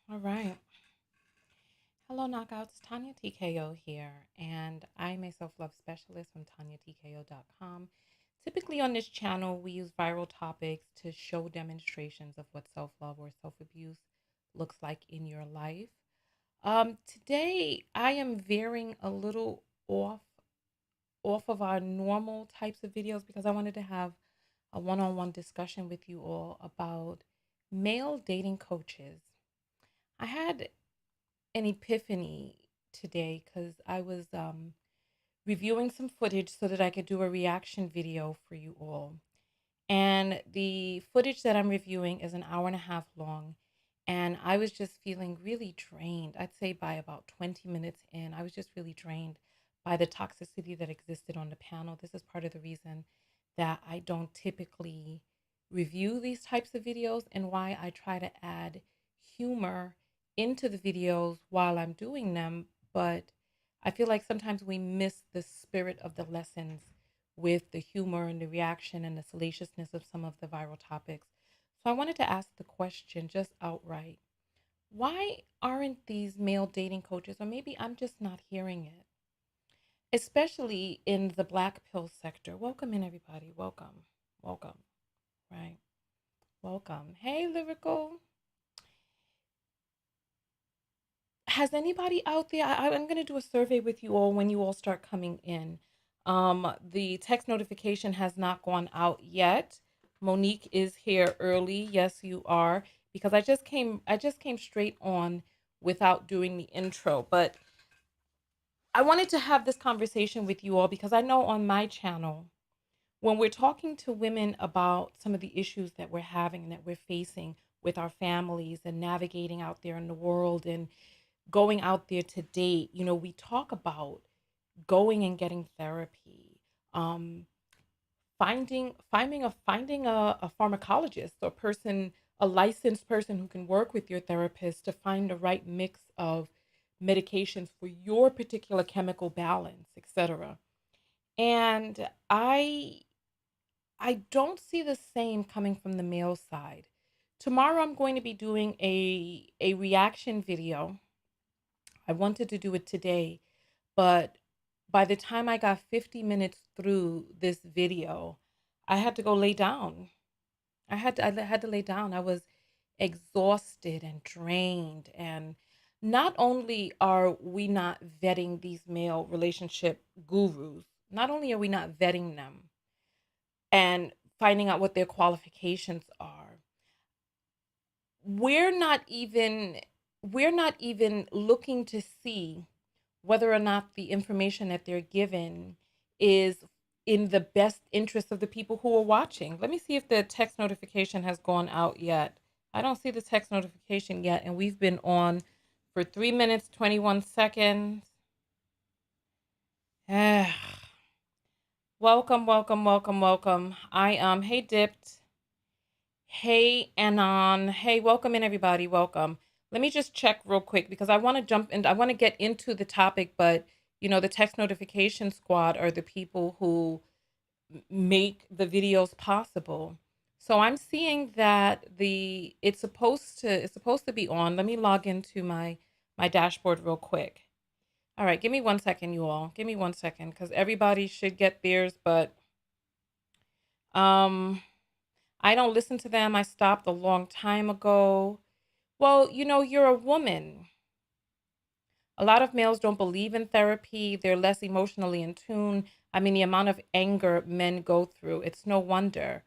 All right. Hello, Knockouts. Tanya TKO here, and I'm a self love specialist from TanyaTKO.com. Typically, on this channel, we use viral topics to show demonstrations of what self love or self abuse looks like in your life. Today, I am veering a little off of our normal types of videos because I wanted to have a one on one discussion with you all about male dating coaches. I had an epiphany today because I was reviewing some footage so that I could do a reaction video for you all. And the footage that I'm reviewing is an hour and a half long. And I was just feeling really drained. I'd say by about 20 minutes in, I was just really drained by the toxicity that existed on the panel. This is part of the reason that I don't typically review these types of videos and why I try to add humor into the videos while I'm doing them. But I feel like sometimes we miss the spirit of the lessons with the humor and the reaction and the salaciousness of some of the viral topics. So I wanted to ask the question just outright: why aren't these male dating coaches, or maybe I'm just not hearing it, especially in the black pill sector? Welcome in, everybody. Welcome. Welcome. Right. Welcome. Hey, Lyrical. Has anybody out there? I'm going to do a survey with you all when you all start coming in. The text notification has not gone out yet. Monique is here early. Yes, you are, because I just came straight on without doing the intro. But I wanted to have this conversation with you all because I know on my channel, when we're talking to women about some of the issues that we're having and that we're facing with our families and navigating out there in the world and going out there to date, we talk about going and getting therapy, um, finding a pharmacologist or person, a licensed person who can work with your therapist to find the right mix of medications for your particular chemical balance, etc. And I don't see the same coming from the male side. Tomorrow I'm going to be doing a reaction video. I wanted to do it today, but by the time I got 50 minutes through this video, I had to go lay down. I had to lay down. I was exhausted and drained. And not only are we not vetting these male relationship gurus, not only are we not vetting them and finding out what their qualifications are, we're not even we're not even looking to see whether or not the information that they're given is in the best interest of the people who are watching. Let me see if the text notification has gone out yet. I don't see the text notification yet, and we've been on for 3 minutes 21 seconds. Welcome, welcome, welcome, welcome. Hey Dipped. Hey Anon. Hey, welcome in, everybody. Welcome. Let me just check real quick because I want to jump in. I want to get into the topic, but the text notification squad are the people who make the videos possible. So I'm seeing that it's supposed to be on. Let me log into my dashboard real quick. All right, give me 1 second, you all. Give me 1 second because everybody should get theirs, but um I don't listen to them. I stopped a long time ago. Well, you're a woman. A lot of males don't believe in therapy. They're less emotionally in tune. I mean, the amount of anger men go through, it's no wonder.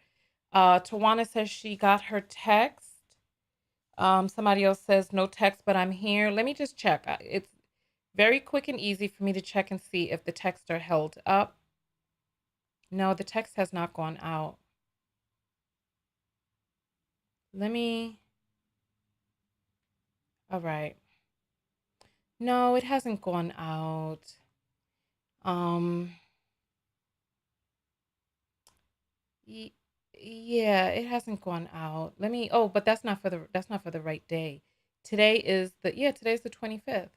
Tawana says she got her text. Somebody else says no text, but I'm here. Let me just check. It's very quick and easy for me to check and see if the texts are held up. No, the text has not gone out. Let me. All right. No, it hasn't gone out. Um, y- yeah, it hasn't gone out. Let me. Oh, but that's not for the right day. Today's the 25th.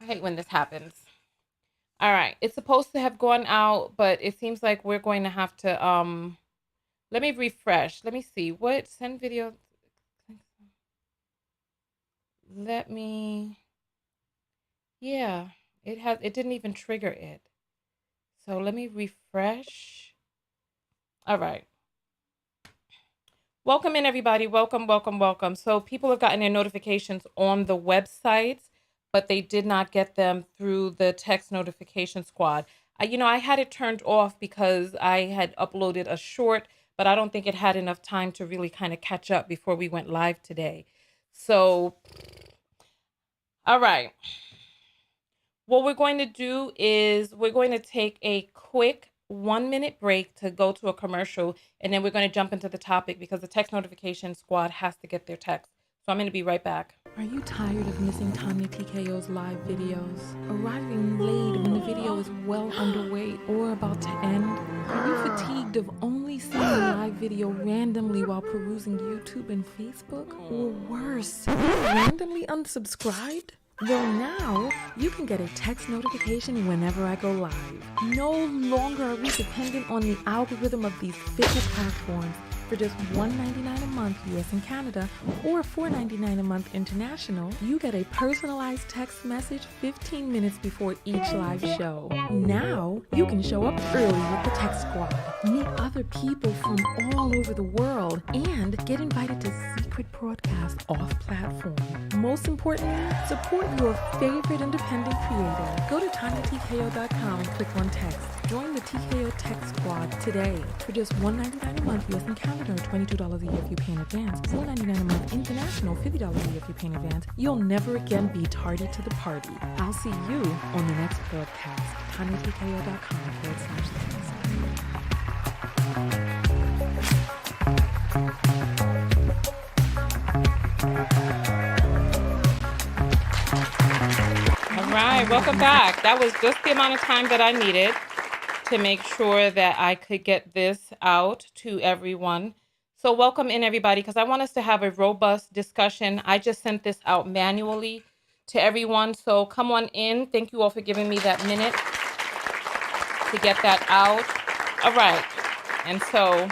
I hate when this happens. All right, it's supposed to have gone out, but it seems like we're going to have to let me refresh. Let me see. What send video? let me, yeah, it didn't even trigger it. So let me refresh. All right. Welcome in, everybody. Welcome, welcome, welcome. So people have gotten their notifications on the websites, but they did not get them through the text notification squad. I had it turned off because I had uploaded a short, but I don't think it had enough time to really kind of catch up before we went live today. So, all right. What we're going to do is we're going to take a quick 1 minute break to go to a commercial, and then we're going to jump into the topic because the text notification squad has to get their text. So I'm going to be right back. Are you tired of missing Tanya TKO's live videos? Arriving late when the video is well underway or about to end? Are you fatigued of only seeing a live video randomly while perusing YouTube and Facebook? Or worse, randomly unsubscribed? Well, now you can get a text notification whenever I go live. No longer are we dependent on the algorithm of these fickle platforms. For just $1.99 a month US and Canada or $4.99 a month international, you get a personalized text message 15 minutes before each live show. Now you can show up early with the Text Squad, meet other people from all over the world, and get invited to secret broadcasts off platform. Most importantly, support your favorite independent creator. Go to TanyaTKO.com and click on text. Join the TKO Text Squad today for just $1.99 a month US and Canada, or $22 a year if you pay in advance, $4.99 a month international, $50 a year if you pay in advance. You'll never again be tardy to the party. I'll see you on the next broadcast. TanyaTKO.com/text. All right, welcome back. That was just the amount of time that I needed to make sure that I could get this out to everyone. So welcome in, everybody, because I want us to have a robust discussion. I just sent this out manually to everyone. So come on in. Thank you all for giving me that minute to get that out. All right. And so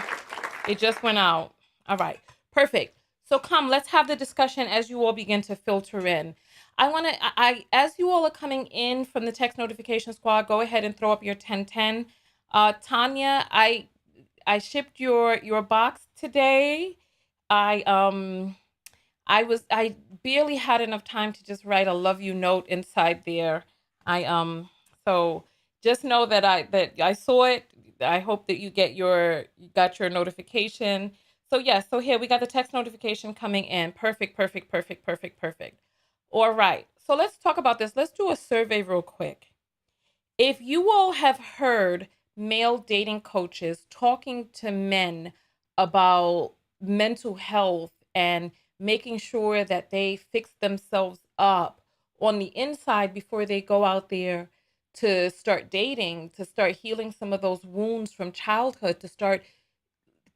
it just went out. All right. Perfect. So let's have the discussion as you all begin to filter in. As you all are coming in from the text notification squad, go ahead and throw up your 1010. Tanya, I shipped your box today. I barely had enough time to just write a love you note inside there. So just know that I saw it. I hope that you got your notification. So so here we got the text notification coming in. Perfect, perfect, perfect, perfect, perfect. All right. So let's talk about this. Let's do a survey real quick. If you all have heard male dating coaches talking to men about mental health and making sure that they fix themselves up on the inside before they go out there to start dating, to start healing some of those wounds from childhood, to start,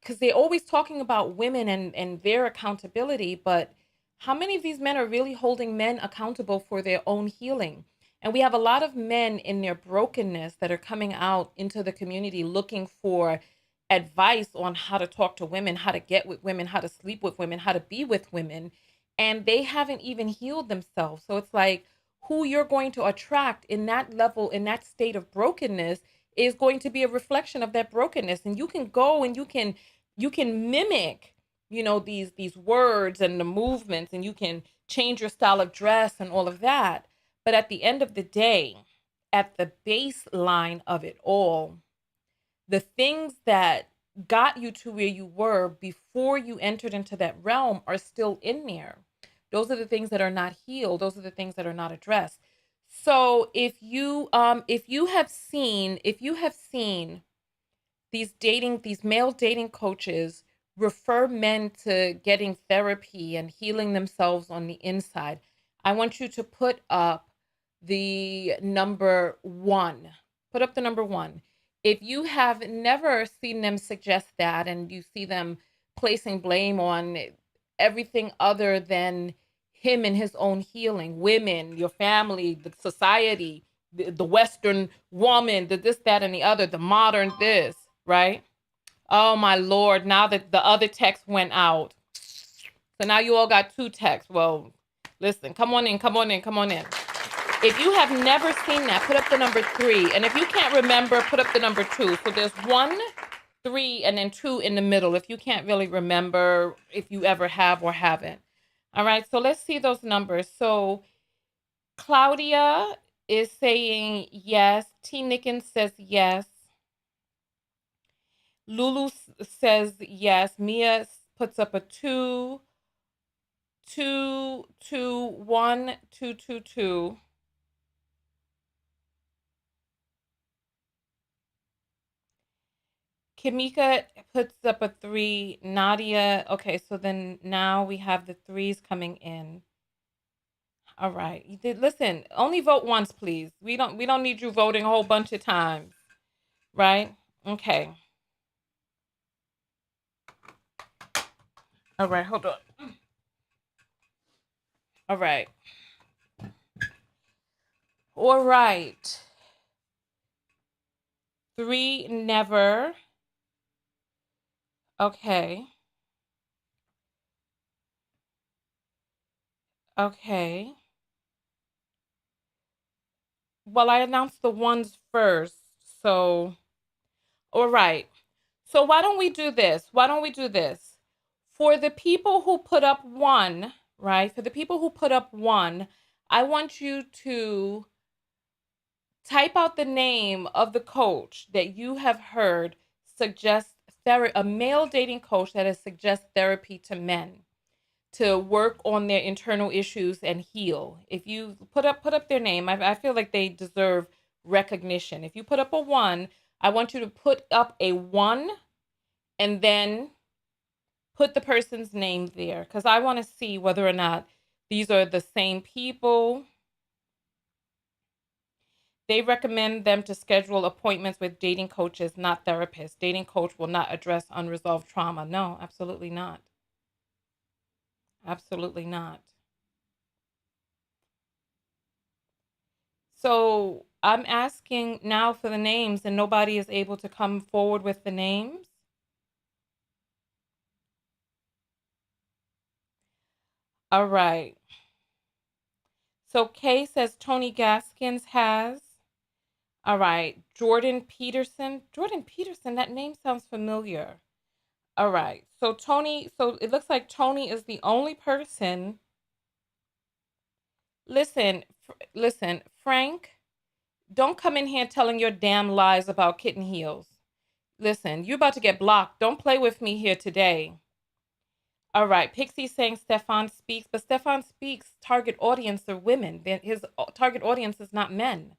because they're always talking about women and their accountability, but how many of these men are really holding men accountable for their own healing? And we have a lot of men in their brokenness that are coming out into the community looking for advice on how to talk to women, how to get with women, how to sleep with women, how to be with women. And they haven't even healed themselves. So it's like who you're going to attract in that level, in that state of brokenness, is going to be a reflection of that brokenness. And you can go and you can mimic, these words and the movements, and you can change your style of dress and all of that. But at the end of the day, at the baseline of it all, the things that got you to where you were before you entered into that realm are still in there. Those are the things that are not healed. Those are the things that are not addressed. So if you have seen these male dating coaches refer men to getting therapy and healing themselves on the inside, I want you to put up the number 1. Put up the number 1. If you have never seen them suggest that, and you see them placing blame on everything other than him and his own healing, women, your family, the society, the Western woman, the this, that, and the other, the modern this, right? Oh my Lord, now that the other text went out. So now you all got 2 texts. Well, Listen, come on in, come on in, come on in. If you have never seen that, put up the number 3. And if you can't remember, put up the number 2. So there's 1, 3, and then 2 in the middle. If you can't really remember if you ever have or haven't. All right, so let's see those numbers. So Claudia is saying yes. T. Nickens says yes. Lulu says yes. Mia puts up a 2. 2, 2, 1, 2, 2, 2. Kimika puts up a 3. Nadia, okay, so then now we have the 3s coming in. All right. Listen, only vote once, please. We don't need you voting a whole bunch of times. Right? Okay. All right, hold on. All right. All right. 3, never. Okay. Okay. Well, I announced the ones first. So, all right. So why don't we do this? Why don't we do this? For the people who put up 1, right? For the people who put up 1, I want you to type out the name of the coach that you have heard suggest a male dating coach that has suggest therapy to men to work on their internal issues and heal. If you put up their name, I feel like they deserve recognition. If you put up a 1, I want you to put up a 1 and then put the person's name there because I want to see whether or not these are the same people. They recommend them to schedule appointments with dating coaches, not therapists. Dating coach will not address unresolved trauma. No, absolutely not. Absolutely not. So I'm asking now for the names and nobody is able to come forward with the names. All right. So Kay says Tony Gaskins has. All right. Jordan Peterson. Jordan Peterson, that name sounds familiar. All right. So so it looks like Tony is the only person. Listen, Frank, don't come in here telling your damn lies about kitten heels. Listen, you're about to get blocked. Don't play with me here today. All right. Pixie saying Stefan Speaks, but Stefan Speaks' target audience are women. His target audience is not men.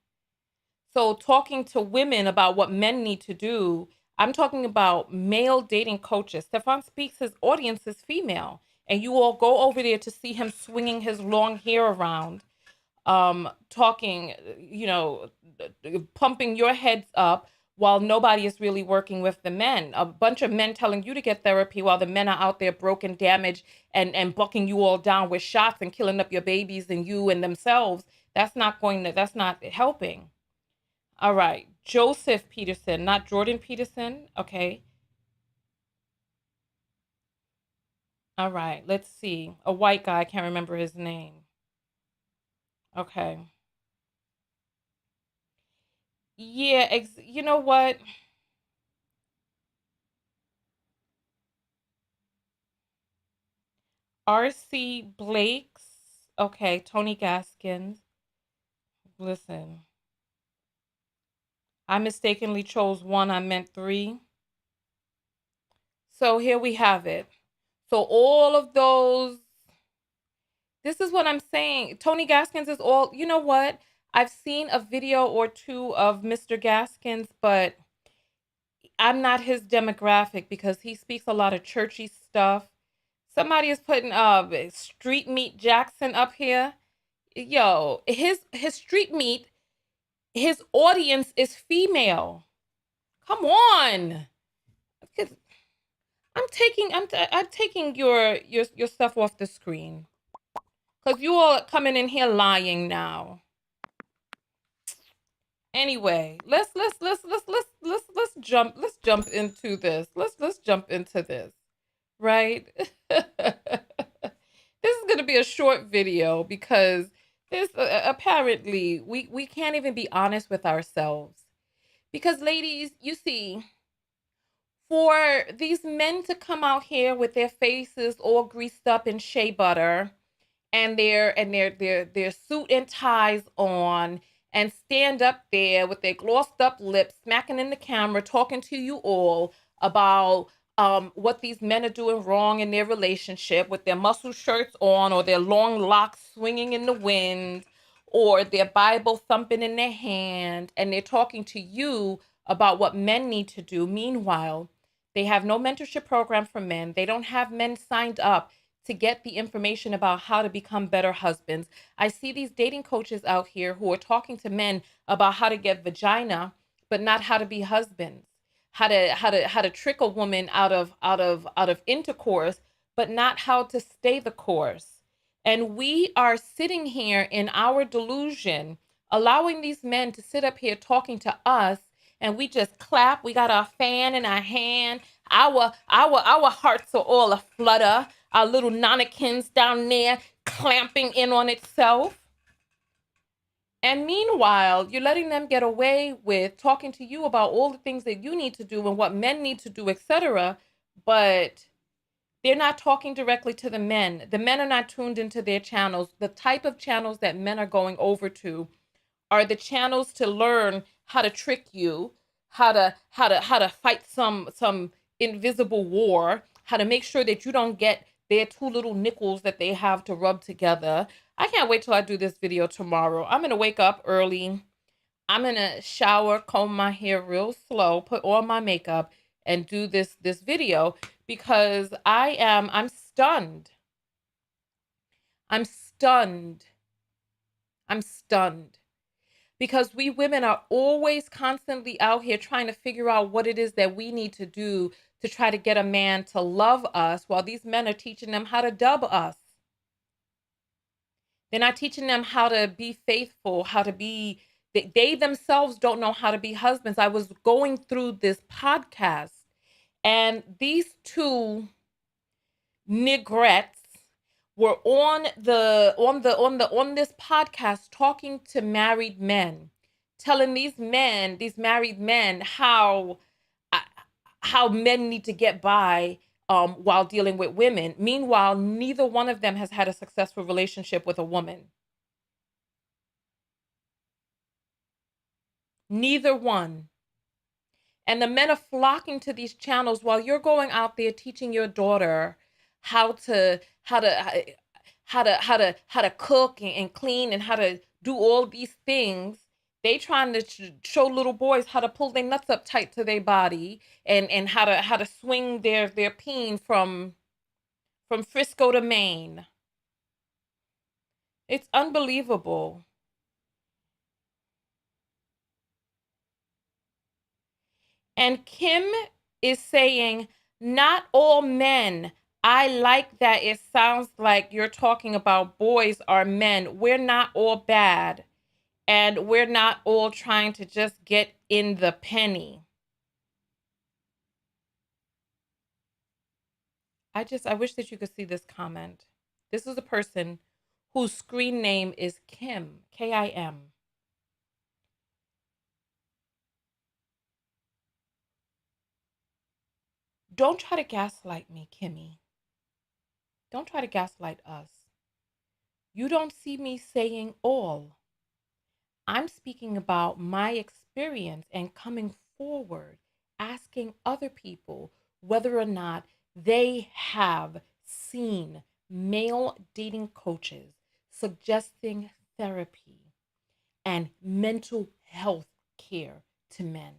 So talking to women about what men need to do, I'm talking about male dating coaches. Stefan Speaks, his audience is female. And you all go over there to see him swinging his long hair around, talking, pumping your heads up while nobody is really working with the men. A bunch of men telling you to get therapy while the men are out there broken, damaged, and bucking you all down with shots and killing up your babies and you and themselves. That's not helping. All right. Joseph Peterson, not Jordan Peterson. Okay. All right. Let's see. A white guy. I can't remember his name. Okay. Yeah. You know what? R.C. Blake's. Okay. Tony Gaskins. Listen. I mistakenly chose 1. I meant 3. So here we have it. So all of those. This is what I'm saying. Tony Gaskins is all. You know what? I've seen a video or 2 of Mr. Gaskins, but I'm not his demographic because he speaks a lot of churchy stuff. Somebody is putting Street Meat Jackson up here. Yo, his Street Meat, his audience is female. Come on. I'm taking your stuff off the screen. Cuz you all coming in here lying now. Anyway, let's jump into this. Let's jump into this. Right? This is going to be a short video because this apparently we can't even be honest with ourselves. Because ladies, you see, for these men to come out here with their faces all greased up in shea butter and their suit and ties on and stand up there with their glossed up lips, smacking in the camera, talking to you all about what these men are doing wrong in their relationship with their muscle shirts on or their long locks swinging in the wind or their Bible thumping in their hand, and they're talking to you about what men need to do. Meanwhile, they have no mentorship program for men. They don't have men signed up to get the information about how to become better husbands. I see these dating coaches out here who are talking to men about how to get vagina, but not how to be husbands. How to trick a woman out of intercourse, but not how to stay the course. And we are sitting here in our delusion, allowing these men to sit up here talking to us, and we just clap. We got our fan in our hand. Our hearts are all a flutter. Our little nonakins down there clamping in on itself. And meanwhile, you're letting them get away with talking to you about all the things that you need to do and what men need to do, etc. But they're not talking directly to the men. The men are not tuned into their channels. The type of channels that men are going over to are the channels to learn how to trick you, how to fight some invisible war, how to make sure that you don't get their two little nickels that they have to rub together. I can't wait till I do this video tomorrow. I'm gonna wake up early. I'm gonna shower, comb my hair real slow, put on my makeup, and do this video because I'm stunned. I'm stunned. I'm stunned. Because we women are always constantly out here trying to figure out what it is that we need to do to try to get a man to love us while these men are teaching them how to dub us. They're not teaching them how to be faithful, how to be, they themselves don't know how to be husbands. I was going through this podcast and these two nigrettes were on this podcast talking to married men, telling these men, these married men, how men need to get by while dealing with women. Meanwhile, neither one of them has had a successful relationship with a woman. Neither one. And the men are flocking to these channels while you're going out there teaching your daughter how to cook and clean and how to do all these things. They trying to show little boys how to pull their nuts up tight to their body and how to swing their peen from Frisco to Maine. It's unbelievable. And Kim is saying, not all men. I like that. It sounds like you're talking about boys are men. We're not all bad. And we're not all trying to just get in the penny. I wish that you could see this comment. This is a person whose screen name is Kim, Kim. Don't try to gaslight me, Kimmy. Don't try to gaslight us. You don't see me saying all. I'm speaking about my experience and coming forward, asking other people whether or not they have seen male dating coaches suggesting therapy and mental health care to men.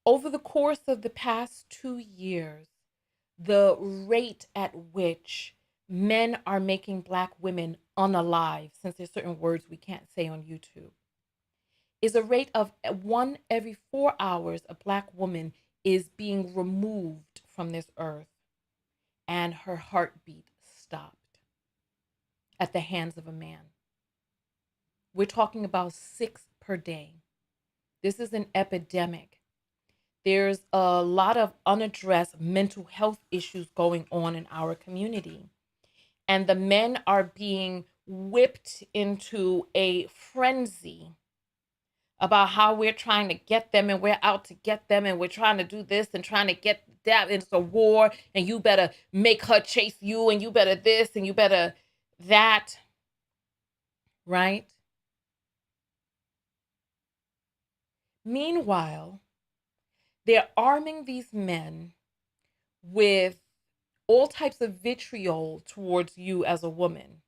Over the course of the past 2 years, the rate at which men are making Black women unalive, since there's certain words we can't say on YouTube, is a rate of 1 every 4 hours a Black woman is being removed from this earth and her heartbeat stopped at the hands of a man. We're talking about 6 per day. This is an epidemic. there's a lot of unaddressed mental health issues going on in our community. And the men are being whipped into a frenzy about how we're trying to get them and we're out to get them and we're trying to do this and trying to get that. It's a war and you better make her chase you and you better this and you better that, right? Meanwhile, they're arming these men with all types of vitriol towards you as a woman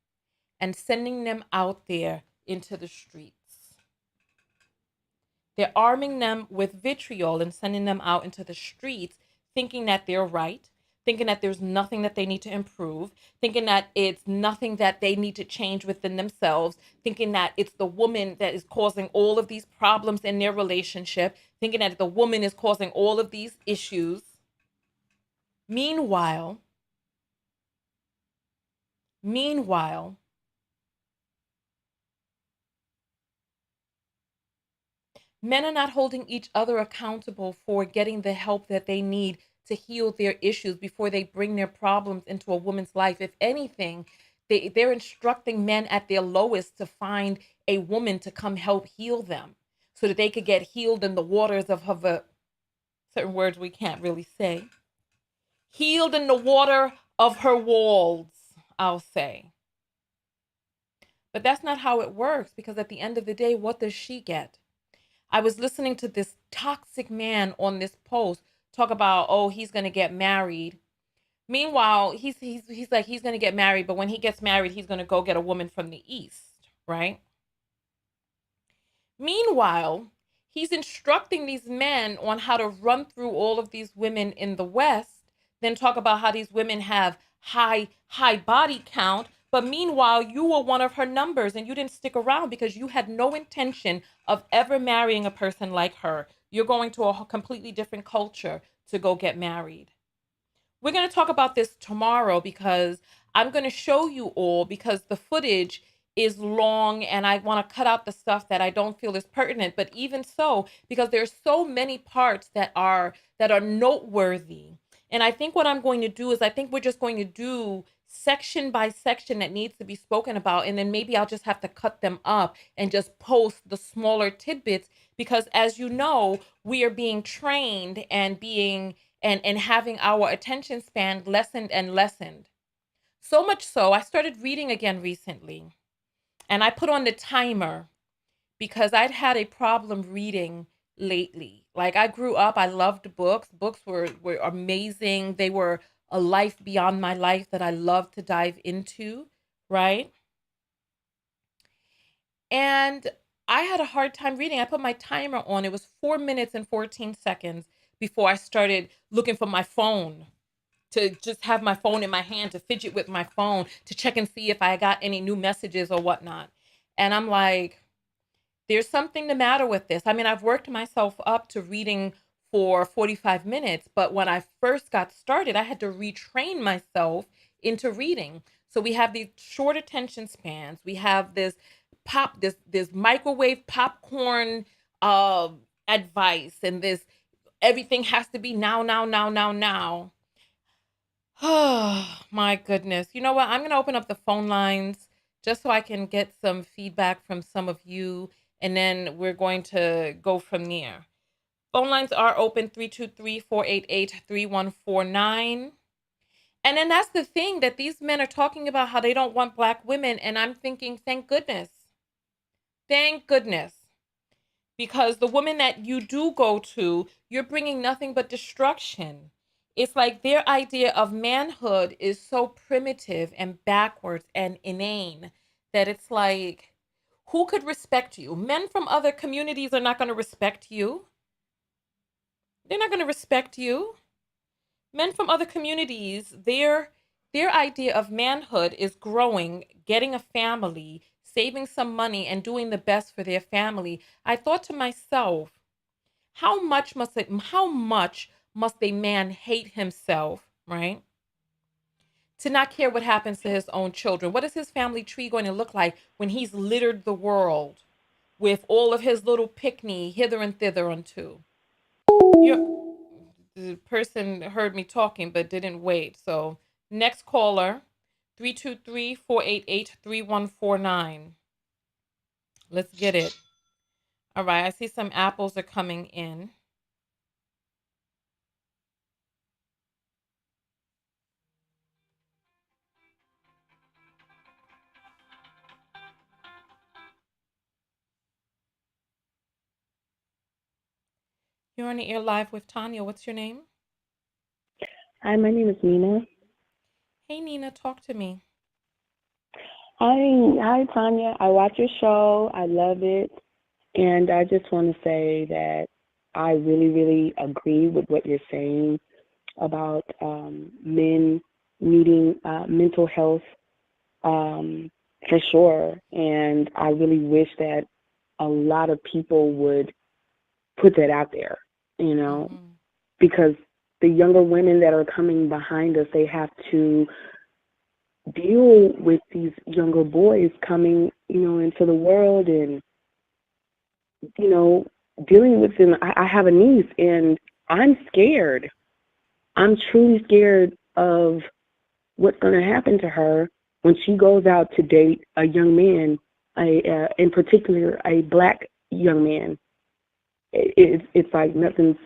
and sending them out there into the streets. They're arming them with vitriol and sending them out into the streets, thinking that they're right, thinking that there's nothing that they need to improve, thinking that it's nothing that they need to change within themselves, thinking that it's the woman that is causing all of these problems in their relationship, thinking that the woman is causing all of these issues. Meanwhile, meanwhile, men are not holding each other accountable for getting the help that they need to heal their issues before they bring their problems into a woman's life. If anything, they're instructing men at their lowest to find a woman to come help heal them so that they could get healed in the waters of her, certain words we can't really say, healed in the water of her walls, I'll say. But that's not how it works, because at the end of the day, what does she get? I was listening to this toxic man on this post talk about, oh, he's going to get married. Meanwhile, he's like, he's going to get married, but when he gets married, he's going to go get a woman from the East, right? Meanwhile, he's instructing these men on how to run through all of these women in the West, then talk about how these women have high body count. But meanwhile, you were one of her numbers and you didn't stick around because you had no intention of ever marrying a person like her. You're going to a completely different culture to go get married. We're going to talk about this tomorrow because I'm going to show you all, because the footage is long and I want to cut out the stuff that I don't feel is pertinent. But even so, because there's so many parts that are noteworthy. And I think what I'm going to do is I think we're just going to do section by section that needs to be spoken about. And then maybe I'll just have to cut them up and just post the smaller tidbits, because as you know, we are being trained and being and having our attention span lessened and lessened. So much so, I started reading again recently and I put on the timer because I'd had a problem reading lately. Like, I grew up, I loved books. Books were amazing. They were a life beyond my life that I loved to dive into, right? And I had a hard time reading. I put my timer on. It was 4 minutes and 14 seconds before I started looking for my phone, to just have my phone in my hand, to fidget with my phone, to check and see if I got any new messages or whatnot. And I'm like, there's something the matter with this. I mean, I've worked myself up to reading for 45 minutes, but when I first got started, I had to retrain myself into reading. So we have these short attention spans. We have this microwave popcorn uh advice, and this everything has to be now, now, now, now, now. Oh, my goodness. You know what? I'm going to open up the phone lines just so I can get some feedback from some of you, and then we're going to go from there. Phone lines are open 323-488-3149. And then that's the thing, that these men are talking about how they don't want Black women. And I'm thinking, thank goodness. Thank goodness. Because the woman that you do go to, you're bringing nothing but destruction. It's like their idea of manhood is so primitive and backwards and inane that it's like, who could respect you? Men from other communities are not going to respect you. They're not going to respect you. Men from other communities, their idea of manhood is growing, getting a family, saving some money, and doing the best for their family. I thought to myself, how much must a man hate himself, right? To not care what happens to his own children. What is his family tree going to look like when he's littered the world with all of his little pickney hither and thither unto? the person heard me talking but didn't wait. So next caller, 323-488-3149. Let's get it. All right, I see some apples are coming in. You're on the air live with Tanya. What's your name? Hi, my name is Nina. Hey, Nina, talk to me. Hi, Tanya. I watch your show. I love it, and I just want to say that I really, really agree with what you're saying about men needing mental health for sure. And I really wish that a lot of people would put that out there, you know, Mm-hmm. because the younger women that are coming behind us, they have to deal with these younger boys coming, into the world and, you know, dealing with them. I have a niece and I'm scared. I'm truly scared of what's going to happen to her when she goes out to date a young man, in particular, a black young man. It's like nothing's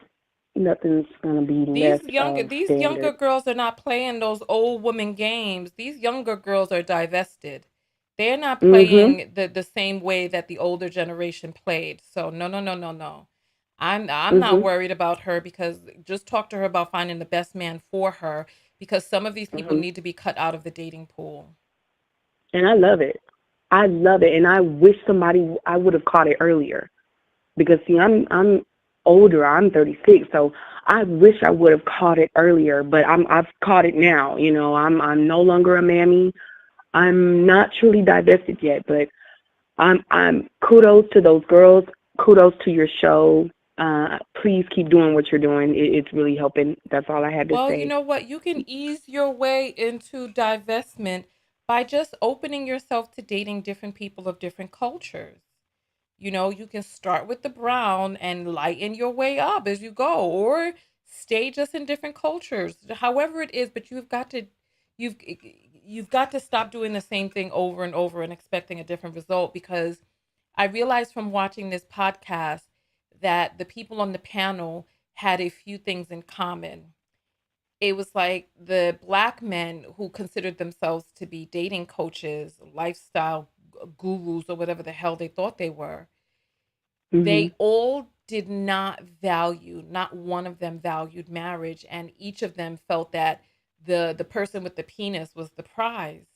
going to be left of These younger standard. girls are not playing those old woman games. These younger girls are divested. They're not Mhm. playing the same way that the older generation played. So no, no, no, no, no. I'm not Mhm. worried about her, because just talk to her about finding the best man for her, because some of these people Mhm. need to be cut out of the dating pool. And I love it. I love it, and I wish I would have caught it earlier because see, I'm older. I'm 36, so I wish I would have caught it earlier. But I've caught it now. I'm no longer a mammy. I'm not truly divested yet, but I'm kudos to those girls. Kudos to your show. Please keep doing what you're doing. It's really helping. That's all I had to Well, you say. know what? You can ease your way into divestment by just opening yourself to dating different people of different cultures. You can start with the brown and lighten your way up as you go, or stay just in different cultures, however it is. But you've you've got to stop doing the same thing over and over and expecting a different result, because I realized from watching this podcast that the people on the panel had a few things in common. It was like the black men who considered themselves to be dating coaches, lifestyle gurus, or whatever the hell they thought they were. Mhm. They all did not value, not one of them valued marriage, and each of them felt that the person with the penis was the prize.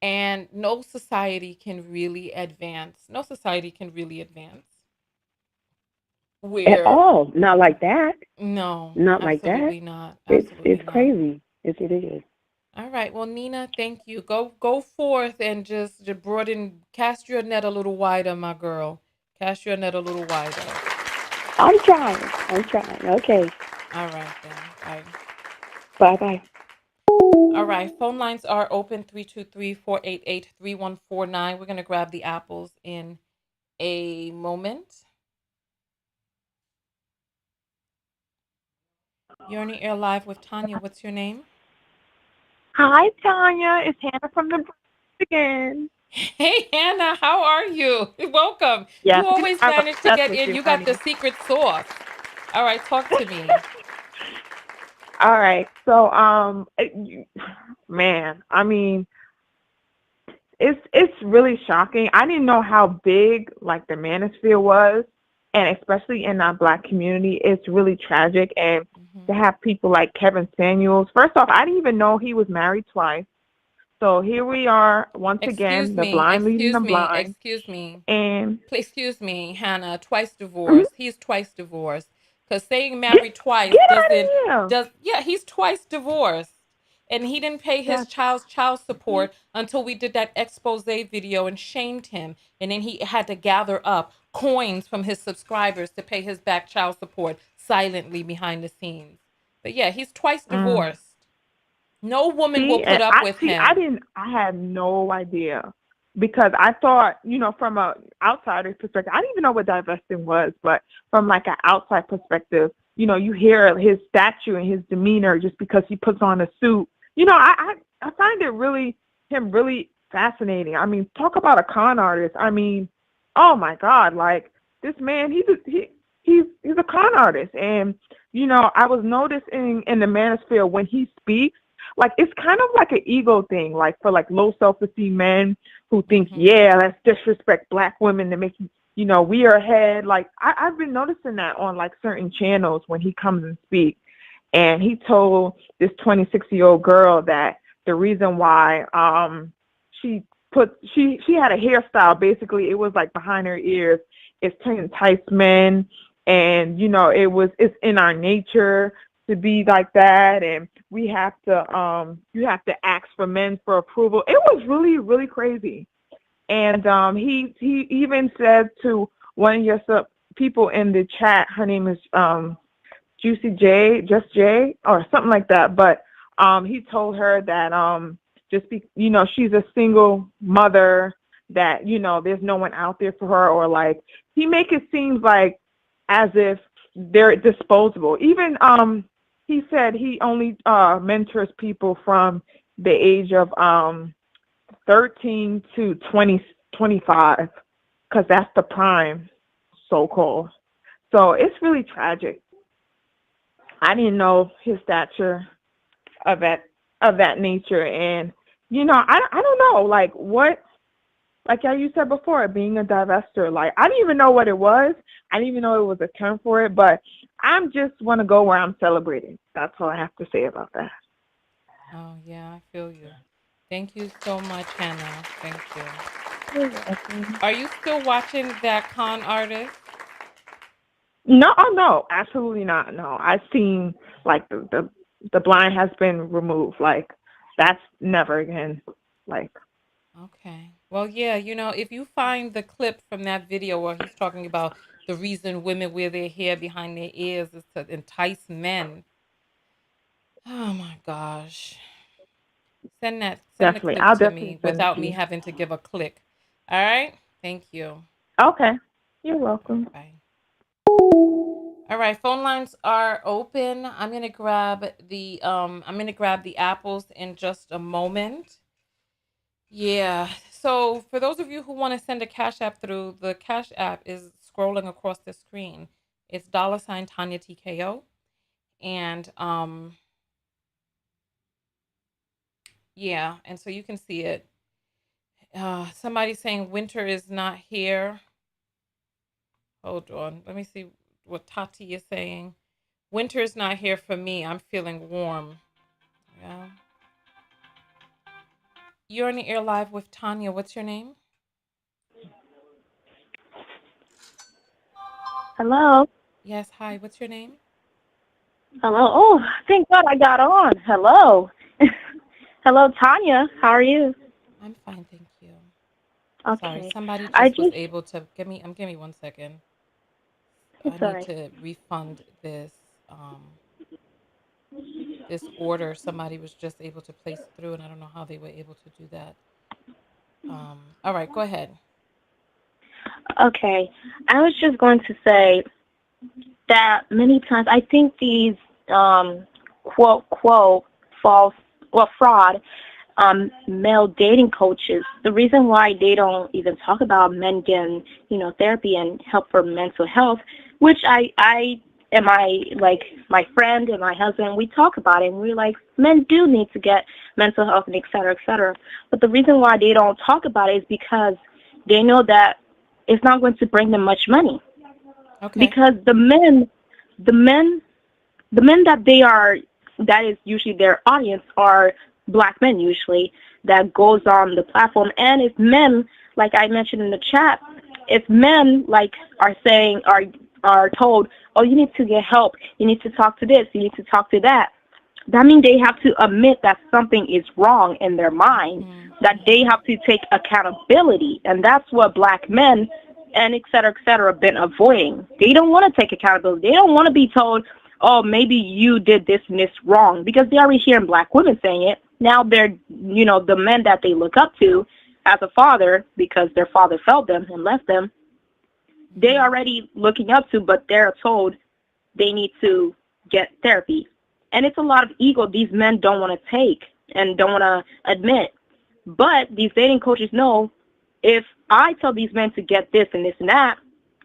And no society can really advance. No society can really advance At where all. Not like that. no, Not like that. absolutely not. It's Absolutely not. crazy. It is. All right. Well, Nina, thank you. Go forth and just broaden, cast your net a little wider, my girl. Cast your net a little wider. I'm trying. I'm trying. Okay. All right then. Bye. Bye bye. All right. Phone lines are open, 323-488-3149. We're gonna grab the apples in a moment. You're on the air live with Tanya. What's your name? Hi, Tanya. It's Hannah from the Bronx again. Hey Hannah, how are you? Welcome. You Yes, always I'm manage to obsessed get with in. you, You got the honey. secret sauce. All right, talk to me. All right. So, man, I mean, it's really shocking. I didn't know how big like the manosphere was, and especially in our Black community, it's really tragic. And Hmm. to have people like Kevin Samuels. First off, I didn't even know he was married twice. So here we are once again, the blind leading the blind, Excuse me. and Please, excuse me, Hannah. Twice mhm, divorced. He's twice divorced. Because saying get married twice get doesn't out of here. does yeah, he's twice divorced. And he didn't pay his That's child's child mhm. support until we did that expose video and shamed him. And then he had to gather up coins from his subscribers to pay his back child support silently behind the scenes. But yeah, he's twice Mm. divorced. No woman will See, put and up I with see. I him. didn't. I had no idea because I thought, from a outsider's perspective, I didn't even know what divesting was. But from like an outside perspective, you hear his stature and his demeanor just because he puts on a suit. I find him really fascinating. I mean, talk about a con artist. I mean, oh my God, like this man, he's a con artist. And I was noticing in the manosphere when he speaks, like it's kind of like an ego thing, like for like low self-esteem men who think, Mm-hmm. yeah, let's disrespect black women to make we are ahead. Like I've been noticing that on like certain channels when he comes and speaks. And he told this 26-year-old girl that the reason why she she had a hairstyle, basically it was like behind her ears, it's to entice men, and it's in our nature to be like that, and we have to you have to ask for men for approval. It was really, really crazy. And he even said to one of your people in the chat, her name is Juicy J, just J, or something like that. But he told her that she's a single mother, that there's no one out there for her, or like he make it seem like as if they're disposable. Even he said he only mentors people from the age of 13 to 25, because that's the prime, so called. So it's really tragic. I didn't know his stature of that nature, and I don't know, like what, like how you said before, being a divester. Like I didn't even know what it was. I didn't even know it was a term for it. But I'm just want to go where I'm celebrating. That's all I have to say about that. Oh, yeah, I feel you. Thank you so much, Hannah. Thank you. You're welcome. Are you still watching that con artist? No, oh no, absolutely not. No, I've seen like the blind has been removed. Like that's never again. Like Okay. Well, yeah, if you find the clip from that video where he's talking about the reason women wear their hair behind their ears is to entice men. Oh my gosh. Send the definitely, clip I'll to definitely me send it without to me you. having to give a click. All right? Thank you. Okay, you're All right, welcome. bye. All right, phone lines are open. I'm gonna grab the apples in just a moment. Yeah. So for those of you who want to send a Cash App through, the Cash App is scrolling across the screen. It's $ Tanya TKO. And yeah, and so you can see it. Somebody saying winter is not here. Hold on. Let me see what Tati is saying. Winter is not here for me. I'm feeling warm. Yeah. You're on the air live with Tanya. What's your name? Hello. Yes. Hi. What's your name? Hello. Oh, thank God I got on. Hello. Hello, Tanya. How are you? I'm fine, thank you. Sorry, Okay. somebody I just was just, able to give me 1 second. I it's all need right. to refund this order. Somebody was just able to place through, and I don't know how they were able to do that. All right, go ahead. Okay. I was just going to say that many times I think these quote false, well, fraud male dating coaches, the reason why they don't even talk about men getting, therapy and help for mental health, which I and my friend and my husband, we talk about it, and we're like, men do need to get mental health and et cetera, et cetera. But the reason why they don't talk about it is because they know that it's not going to bring them much money. Okay. Because the men that that is usually their audience are black men usually that goes on the platform. And if men, like I mentioned in the chat, if men like are told, oh, you need to get help, you need to talk to this, you need to talk to that, that means they have to admit that something is wrong in their mind, Mm-hmm. that they Mm-hmm. have to take accountability. And that's what black men and et cetera, have been avoiding. They don't want to take accountability. They don't want to be told, oh, maybe you did this and this wrong, because they already hearing black women saying it. Now they're, the men that they look up to as a father, because their father failed them and left them, they Mm-hmm. already looking up to, but they're told, they need to get therapy. And it's a lot of ego these men don't want to take and don't want to admit. But these dating coaches know if I tell these men to get this and this and that,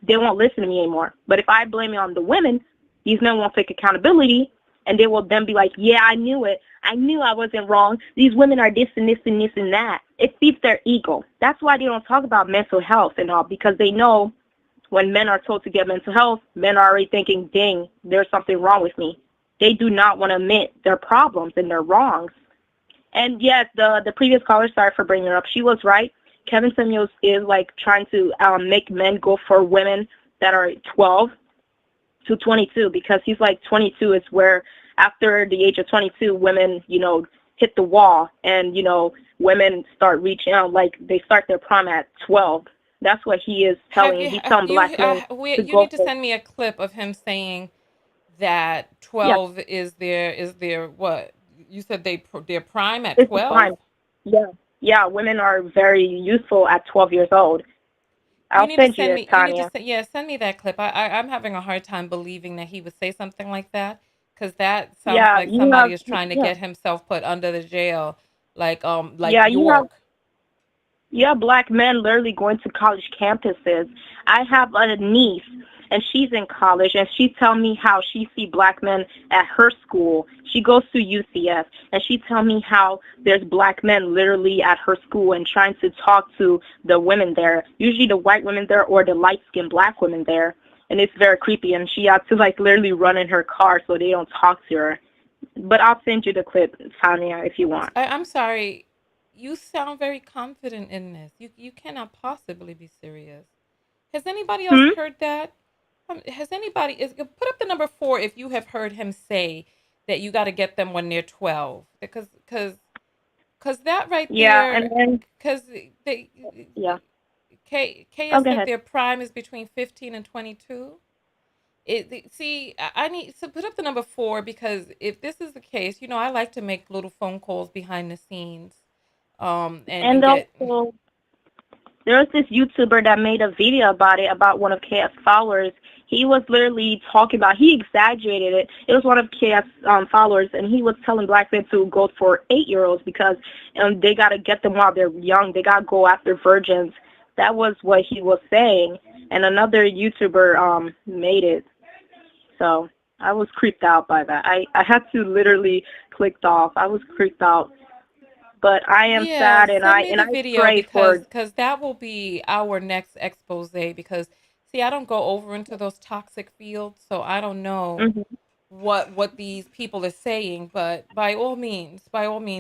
they won't listen to me anymore. But if I blame it on the women, these men won't take accountability, and they will then be like, yeah, I knew it. I knew I wasn't wrong. These women are this and this and this and that. It feeds their ego. That's why they don't talk about mental health and all, because they know when men are told to get mental health, men are already thinking, dang, there's something wrong with me. They do not want to admit their problems and their wrongs. And yes, the previous caller, sorry for bringing her up, she was right. Kevin Samuels is like trying to make men go for women that are 12 to 22, because he's like 22 is where after the age of 22, women, hit the wall, and, women start reaching out, like they start their prime at 12. That's what he is Have telling. you He's telling black men to you go need to for. send me a clip of him saying that Yeah, 12 is their what? You said their prime at it's the 12? prime. Yeah, yeah. Women are very useful at 12 years old. You I'll need to send you send this, me you need to Tanya. send yeah, send me that clip. I'm having a hard time believing that he would say something like that, cuz that sounds Yeah, like you somebody have. is trying to Yeah, get himself put under the jail like yeah. York. Black men literally going to college campuses. I have a niece, and she's in college, and she tell me how she see black men at her school. She goes to UCF, and she tell me how there's black men literally at her school and trying to talk to the women there, usually the white women there or the light-skinned black women there. And it's very creepy, and she had to like literally run in her car so they don't talk to her. But I'll send you the clip, Tanya, if you want. I'm sorry. You sound very confident in this. You cannot possibly be serious. Has anybody else Hmm? heard that? Has anybody is put up the number 4 if you have heard him say that you got to get them when they're 12, because that right Yeah, and there, then, because they yeah. Oh, KS go said ahead. their prime is between 15 and 22. See, I need to put up the number 4, because if this is the case, I like to make little phone calls behind the scenes, and And get. also, there was this YouTuber that made a video about it, about one of KS followers. He was literally talking about, he exaggerated it. It was one of KS followers, and he was telling black men to go for 8-year-olds because they got to get them while they're young. They got to go after virgins. That was what he was saying. And another YouTuber made it. So I was creeped out by that. I had to literally click off. I was creeped out. But I am Yeah, sad, and send I me and the I video, pray because for. that will be our next expose, because see, I don't go over into those toxic fields, so I don't know Mhm. what these people are saying, but by all means,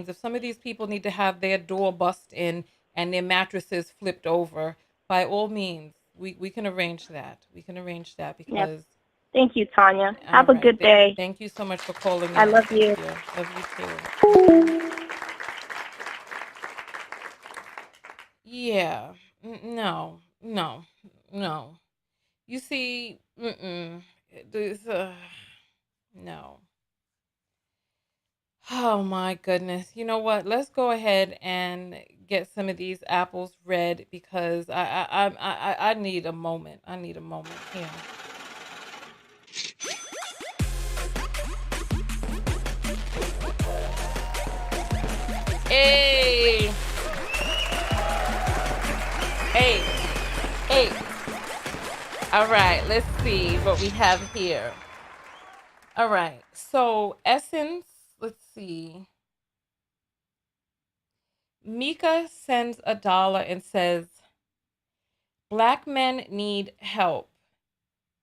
if some of these people need to have their door bust in and their mattresses flipped over, by all means, we can arrange that. We can arrange that, Yeah. because Thank you, Tanya. all Have a right. good day. Thank you so much for calling I in. love Thank you. you. Love you too. Yeah. No. No. No. You see, this, no. Oh my goodness. You know what? Let's go ahead and get some of these apples red, because I need a moment. I need a moment here. Hey, hey, hey. All right, let's see what we have here. All right. So, Essence, let's see. Mika sends $1 and says, Black men need help.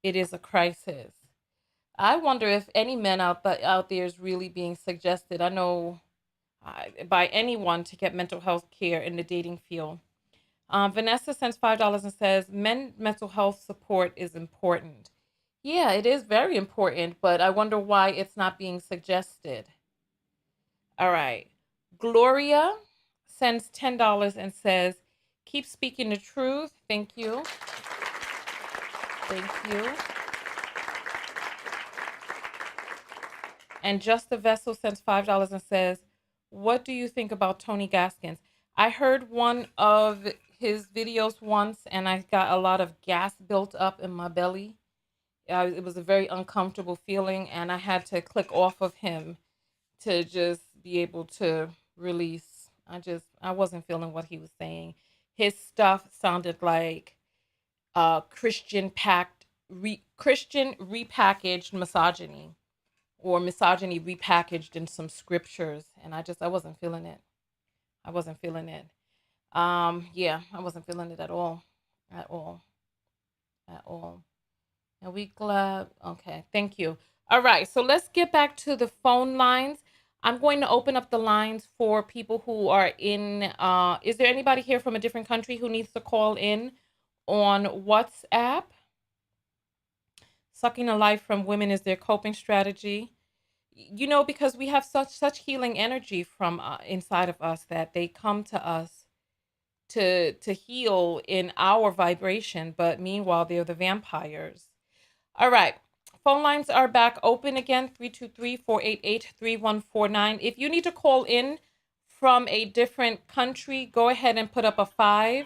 It is a crisis. I wonder if any men out there is really being suggested. I know by anyone to get mental health care in the dating field. Vanessa sends $5 and says, men mental health support is important. Yeah, it is very important, but I wonder why it's not being suggested. All right. Gloria sends $10 and says, keep speaking the truth. Thank you. Thank you. And Just the Vessel sends $5 and says, what do you think about Tony Gaskins? I heard one of his videos once, and I got a lot of gas built up in my belly. It was a very uncomfortable feeling, and I had to click off of him to just be able to release. I wasn't feeling what he was saying. His stuff sounded like Christian repackaged misogyny, or misogyny repackaged in some scriptures, and I wasn't feeling it. I wasn't feeling it. Yeah, I wasn't feeling it at all, at all, at all. Are we glad? Okay, thank you. All right, so let's get back to the phone lines. I'm going to open up the lines for people who are in. Is there anybody here from a different country who needs to call in on WhatsApp? Sucking the life from women is their coping strategy. Because we have such healing energy from inside of us, that they come to us to heal in our vibration, but meanwhile they're the vampires. All right. Phone lines are back open again, 323-488-3149. If you need to call in from a different country, go ahead and put up a 5.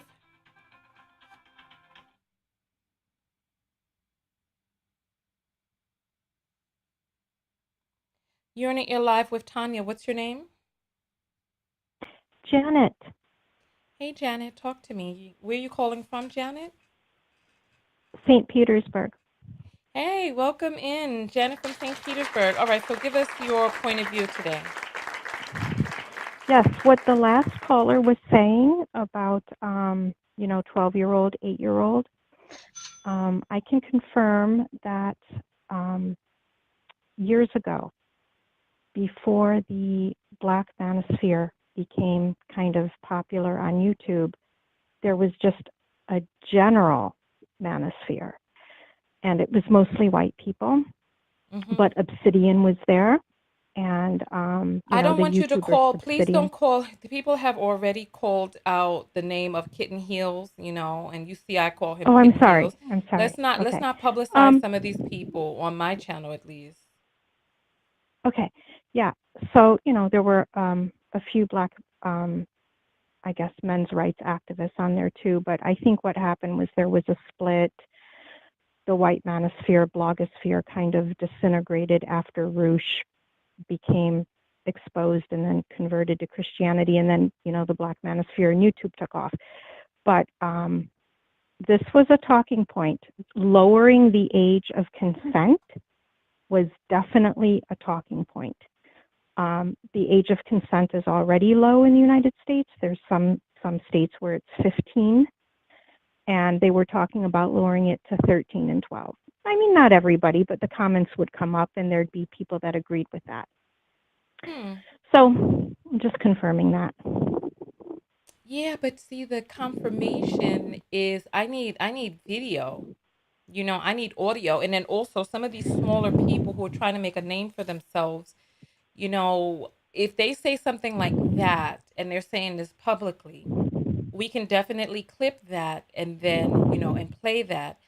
You're in it, you're live with Tanya. What's your name? Janet. Hey, Janet, talk to me. Where are you calling from, Janet? St. Petersburg. Hey, welcome in, Janet from St. Petersburg. All right, so give us your point of view today. Yes, what the last caller was saying about, 12-year-old, 8-year-old, I can confirm that years ago, before the Black Manosphere became kind of popular on YouTube, there was just a general manosphere, and it was mostly white people, but Obsidian was there. And I don't the want you to YouTuber call. Please Obsidian. don't call. The people have already called out the name of Kitten Heels, and you see I call him Oh, I'm Kitten sorry. Heels. I'm sorry. Let's Okay. not publicize some of these people on my channel, at least. Okay. Yeah. So, there were a few Black, I guess, men's rights activists on there too. But I think what happened was there was a split. The white manosphere, blogosphere kind of disintegrated after Roosh became exposed and then converted to Christianity. And then, the Black manosphere and YouTube took off. But this was a talking point. Lowering the age of consent was definitely a talking point. The age of consent is already low in the United States. There's some states where it's 15, and they were talking about lowering it to 13 and 12. I mean, not everybody, but the comments would come up, and there'd be people that agreed with that. So I'm just confirming that. Yeah, but see, the confirmation is I need video. I need audio, and then also some of these smaller people who are trying to make a name for themselves. If they say something like that and they're saying this publicly, we can definitely clip that and then, and play that.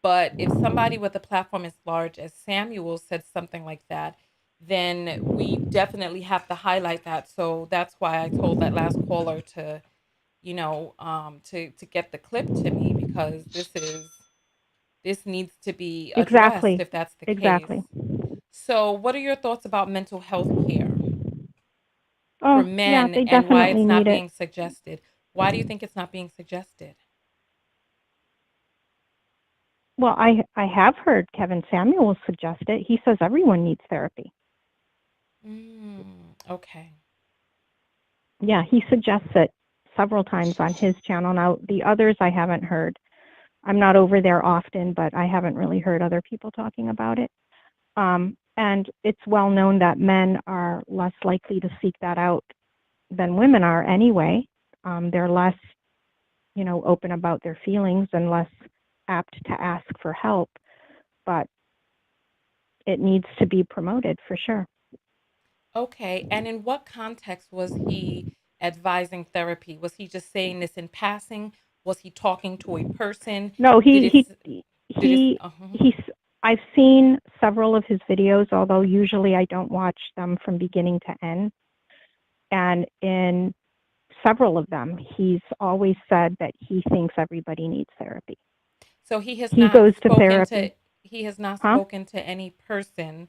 But if somebody with a platform as large as Samuel said something like that, then we definitely have to highlight that. So that's why I told that last caller to, to get the clip to me, because this needs to be addressed Exactly. if that's the case. Exactly. So what are your thoughts about mental health care for Oh, yeah, men, they and why it's definitely not need it. being suggested? Why do you think it's not being suggested? Well, I have heard Kevin Samuel suggest it. He says everyone needs therapy. Okay. Yeah, he suggests it several times on his channel. Now, the others I haven't heard. I'm not over there often, but I haven't really heard other people talking about it. And it's well known that men are less likely to seek that out than women are anyway. They're less, open about their feelings and less apt to ask for help. But it needs to be promoted for sure. Okay. And in what context was he advising therapy? Was he just saying this in passing? Was he talking to a person? No, Did it? Did it? he's. I've seen several of his videos, although usually I don't watch them from beginning to end. And in several of them, he's always said that he thinks everybody needs therapy. So he has He not goes to spoken to. therapy. he has not Huh? spoken to any person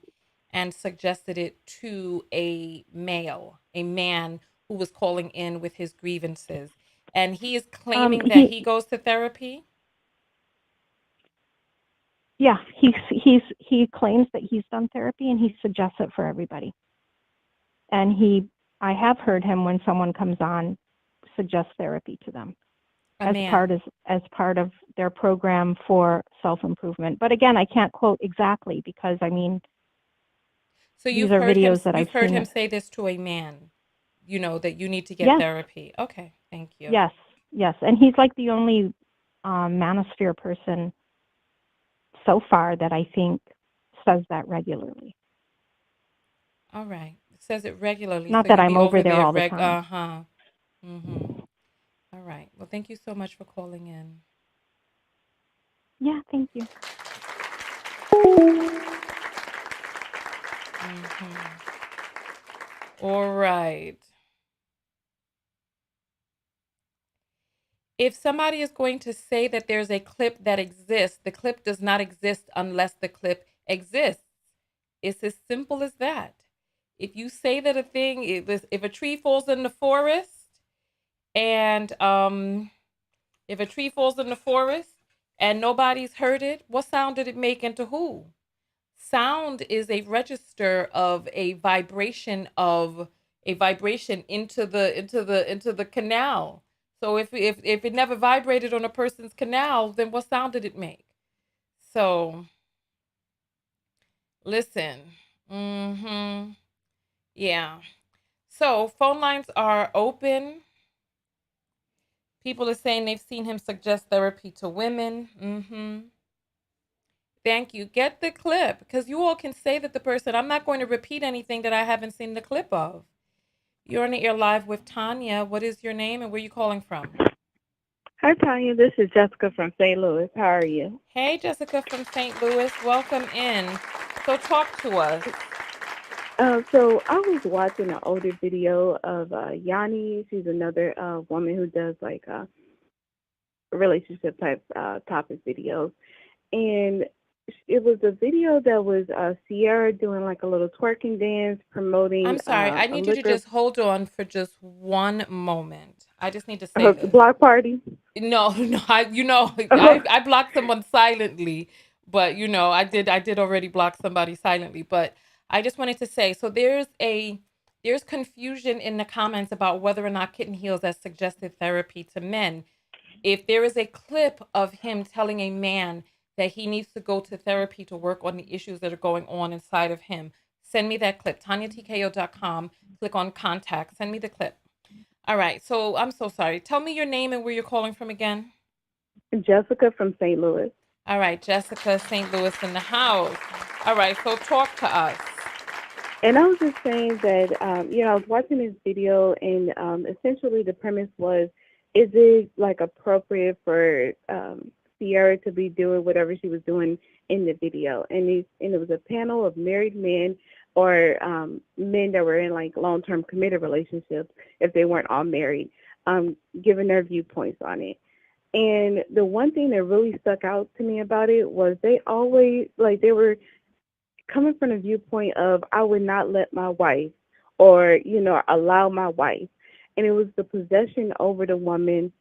and suggested it to a man who was calling in with his grievances. And he is claiming that He he goes to therapy. Yeah, he claims that he's done therapy and he suggests it for everybody. And I have heard him when someone comes on suggest therapy to them A man. as part of their program for self-improvement. But again, I can't quote exactly because I mean, So these are videos that I've you've heard seen. him say this to a man, that you need to get Yes, therapy. Okay, thank you. yes, yes. And he's like the only manosphere person so far that I think says that regularly. All right. It says it regularly, Not so that you I'm be over over there there all the time. uh-huh. Mhm. All right. Well, thank you so much for calling in. Yeah, thank you. Mhm. All right. If somebody is going to say that there's a clip that exists, the clip does not exist unless the clip exists. It's as simple as that. If you say that if a tree falls in the forest and if a tree falls in the forest and nobody's heard it, what sound did it make and to who? Sound is a register of a vibration into the canal. So if it never vibrated on a person's canal, then what sound did it make? So listen. Mm-hmm. Yeah. So phone lines are open. People are saying they've seen him suggest therapy to women. Mm-hmm. Thank you. Get the clip because you all can say that the person, I'm not going to repeat anything that I haven't seen the clip of. You're on the air live with Tanya. What is your name and where are you calling from? Hi, Tanya. This is Jessica from St. Louis. How are you? Hey, Jessica from St. Louis. Welcome in. So talk to us. So I was watching an older video of Yanni. She's another woman who does like relationship type topic videos, and it was a video that was Sierra doing like a little twerking dance promoting I'm sorry. I a need you to liquor just hold on for just one moment. I just need to say this. block party. No, no, Oh, I blocked someone silently, but I did already block somebody silently, but I just wanted to say, so there's confusion in the comments about whether or not Kitten Heals has suggested therapy to men. If there is a clip of him telling a man that he needs to go to therapy to work on the issues that are going on inside of him, send me that clip. TanyaTKO.com, click on contact, send me the clip. All right. So I'm so sorry. Tell me your name and where you're calling from again. Jessica from St. Louis. All right. Jessica, St. Louis in the house. All right. So talk to us. And I was just saying that, I was watching this video, and essentially the premise was, is it like appropriate for Sierra to be doing whatever she was doing in the video? And it was a panel of married men or men that were in like long-term committed relationships, if they weren't all married, giving their viewpoints on it. And the one thing that really stuck out to me about it was they always like they were coming from the viewpoint of I would not let my wife or, allow my wife. And it was the possession over the woman,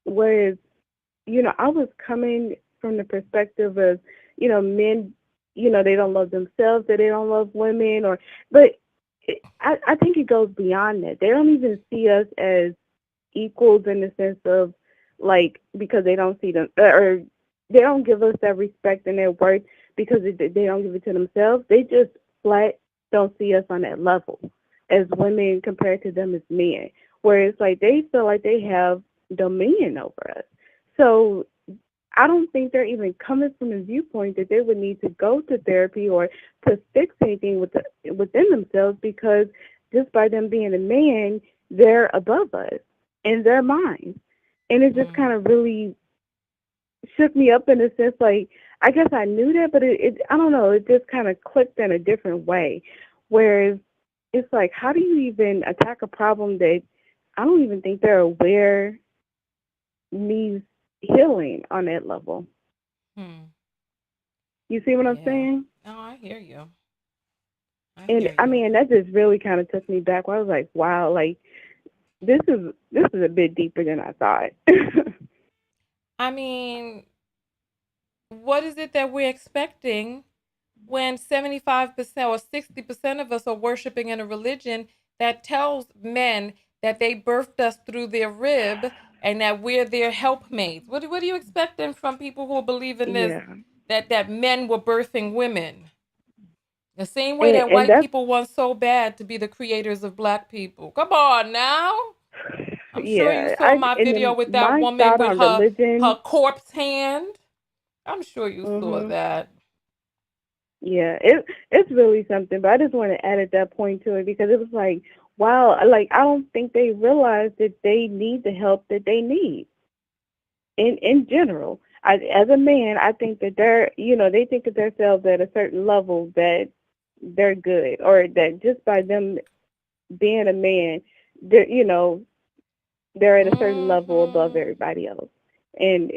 whereas, I was coming from the perspective of, men, they don't love themselves, that they don't love women but I think it goes beyond that. They don't even see us as equals in the sense of like because they don't see them or they don't give us that respect and their worth because they don't give it to themselves. They just flat don't see us on that level as women compared to them as men. Whereas like they feel like they have dominion over us. So I don't think they're even coming from the viewpoint that they would need to go to therapy or to fix anything within themselves because just by them being a man, they're above us in their minds. And it just Mm, kind of really shook me up in a sense like I guess I knew that, but it I don't know, it just kind of clicked in a different way. Whereas it's like, how do you even attack a problem that I don't even think they're aware needs healing on that level? hmm. You see what I'm Yeah. saying? No, I hear you. I And hear I you. mean, that just really kind of took me back. Where I was like, wow, like this is a bit deeper than I thought. I mean, what is it that we're expecting when 75% or 60% of us are worshiping in a religion that tells men that they birthed us through their rib and that we're their helpmates? What are you expecting from people who believe in this, Yeah, that men were birthing women? The same way that and white that's people want so bad to be the creators of black people. Come on now. I'm sure you yeah. saw I my and video then with that my woman thought with on her religion. corpse hand. I'm sure you saw Mhm. that. Yeah, it's really something. But I just want to add at that point to it because it was like, wow, like I don't think they realize that they need the help that they need in general. As a man, I think that they think of themselves at a certain level that they're good, or that just by them being a man, they're at a certain level above Hmm. everybody else, and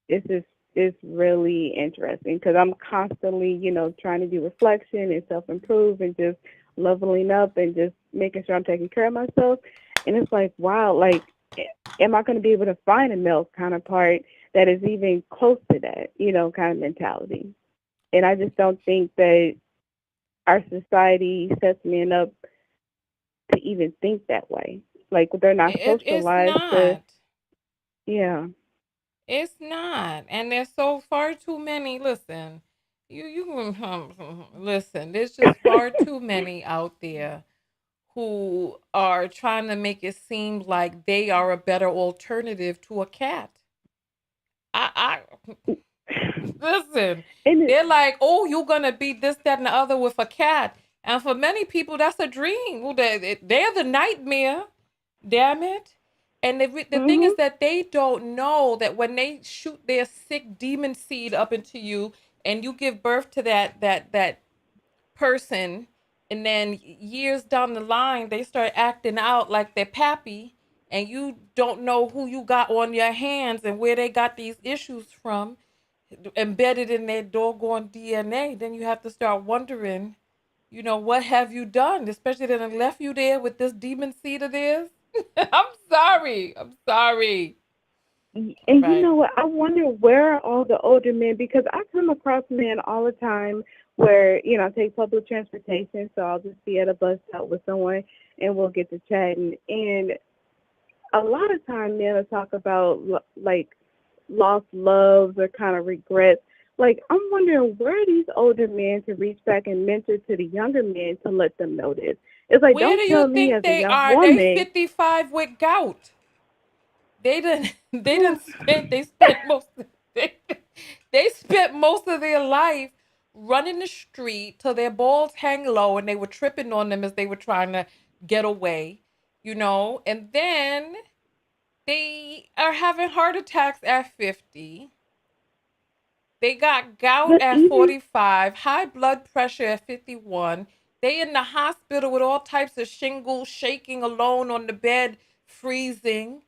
it's just it's really interesting because I'm constantly, trying to do reflection and self improve and just leveling up and just making sure I'm taking care of myself. And it's like, wow, like, am I going to be able to find a male counterpart that is even close to that, kind of mentality? And I just don't think that our society sets men up to even think that way. Like they're not It's socialized to, not. yeah. It's not. And there's so far too many. Listen, listen. There's just far too many out there who are trying to make it seem like they are a better alternative to a cat. I listen. And They're like, oh, you're gonna be this, that, and the other with a cat. And for many people, that's a dream. Well, they're the nightmare. Damn it. And the thing is mhm, that they don't know that when they shoot their sick demon seed up into you and you give birth to that person, and then years down the line they start acting out like they're pappy, and you don't know who you got on your hands and where they got these issues from embedded in their doggone DNA, then you have to start wondering, what have you done? Especially that I left you there with this demon seed of theirs. I'm sorry. I'm sorry. All and you right. know what? I wonder where are all the older men, because I come across men all the time where, I take public transportation, so I'll just be at a bus stop with someone and we'll get to chatting. And a lot of time men will talk about like lost loves or kind of regrets. Like I'm wondering where are these older men to reach back and mentor to the younger men to let them know this. It's like Where do don't you tell me think as a they young are? They woman. 55 with gout. They didn't they didn't spend they spent most they, they spent most of their life running the street till their balls hang low and they were tripping on them as they were trying to get away, and then they are having heart attacks at 50. They got gout But at even 45, high blood pressure at 51. They in the hospital with all types of shingles, shaking alone on the bed, freezing,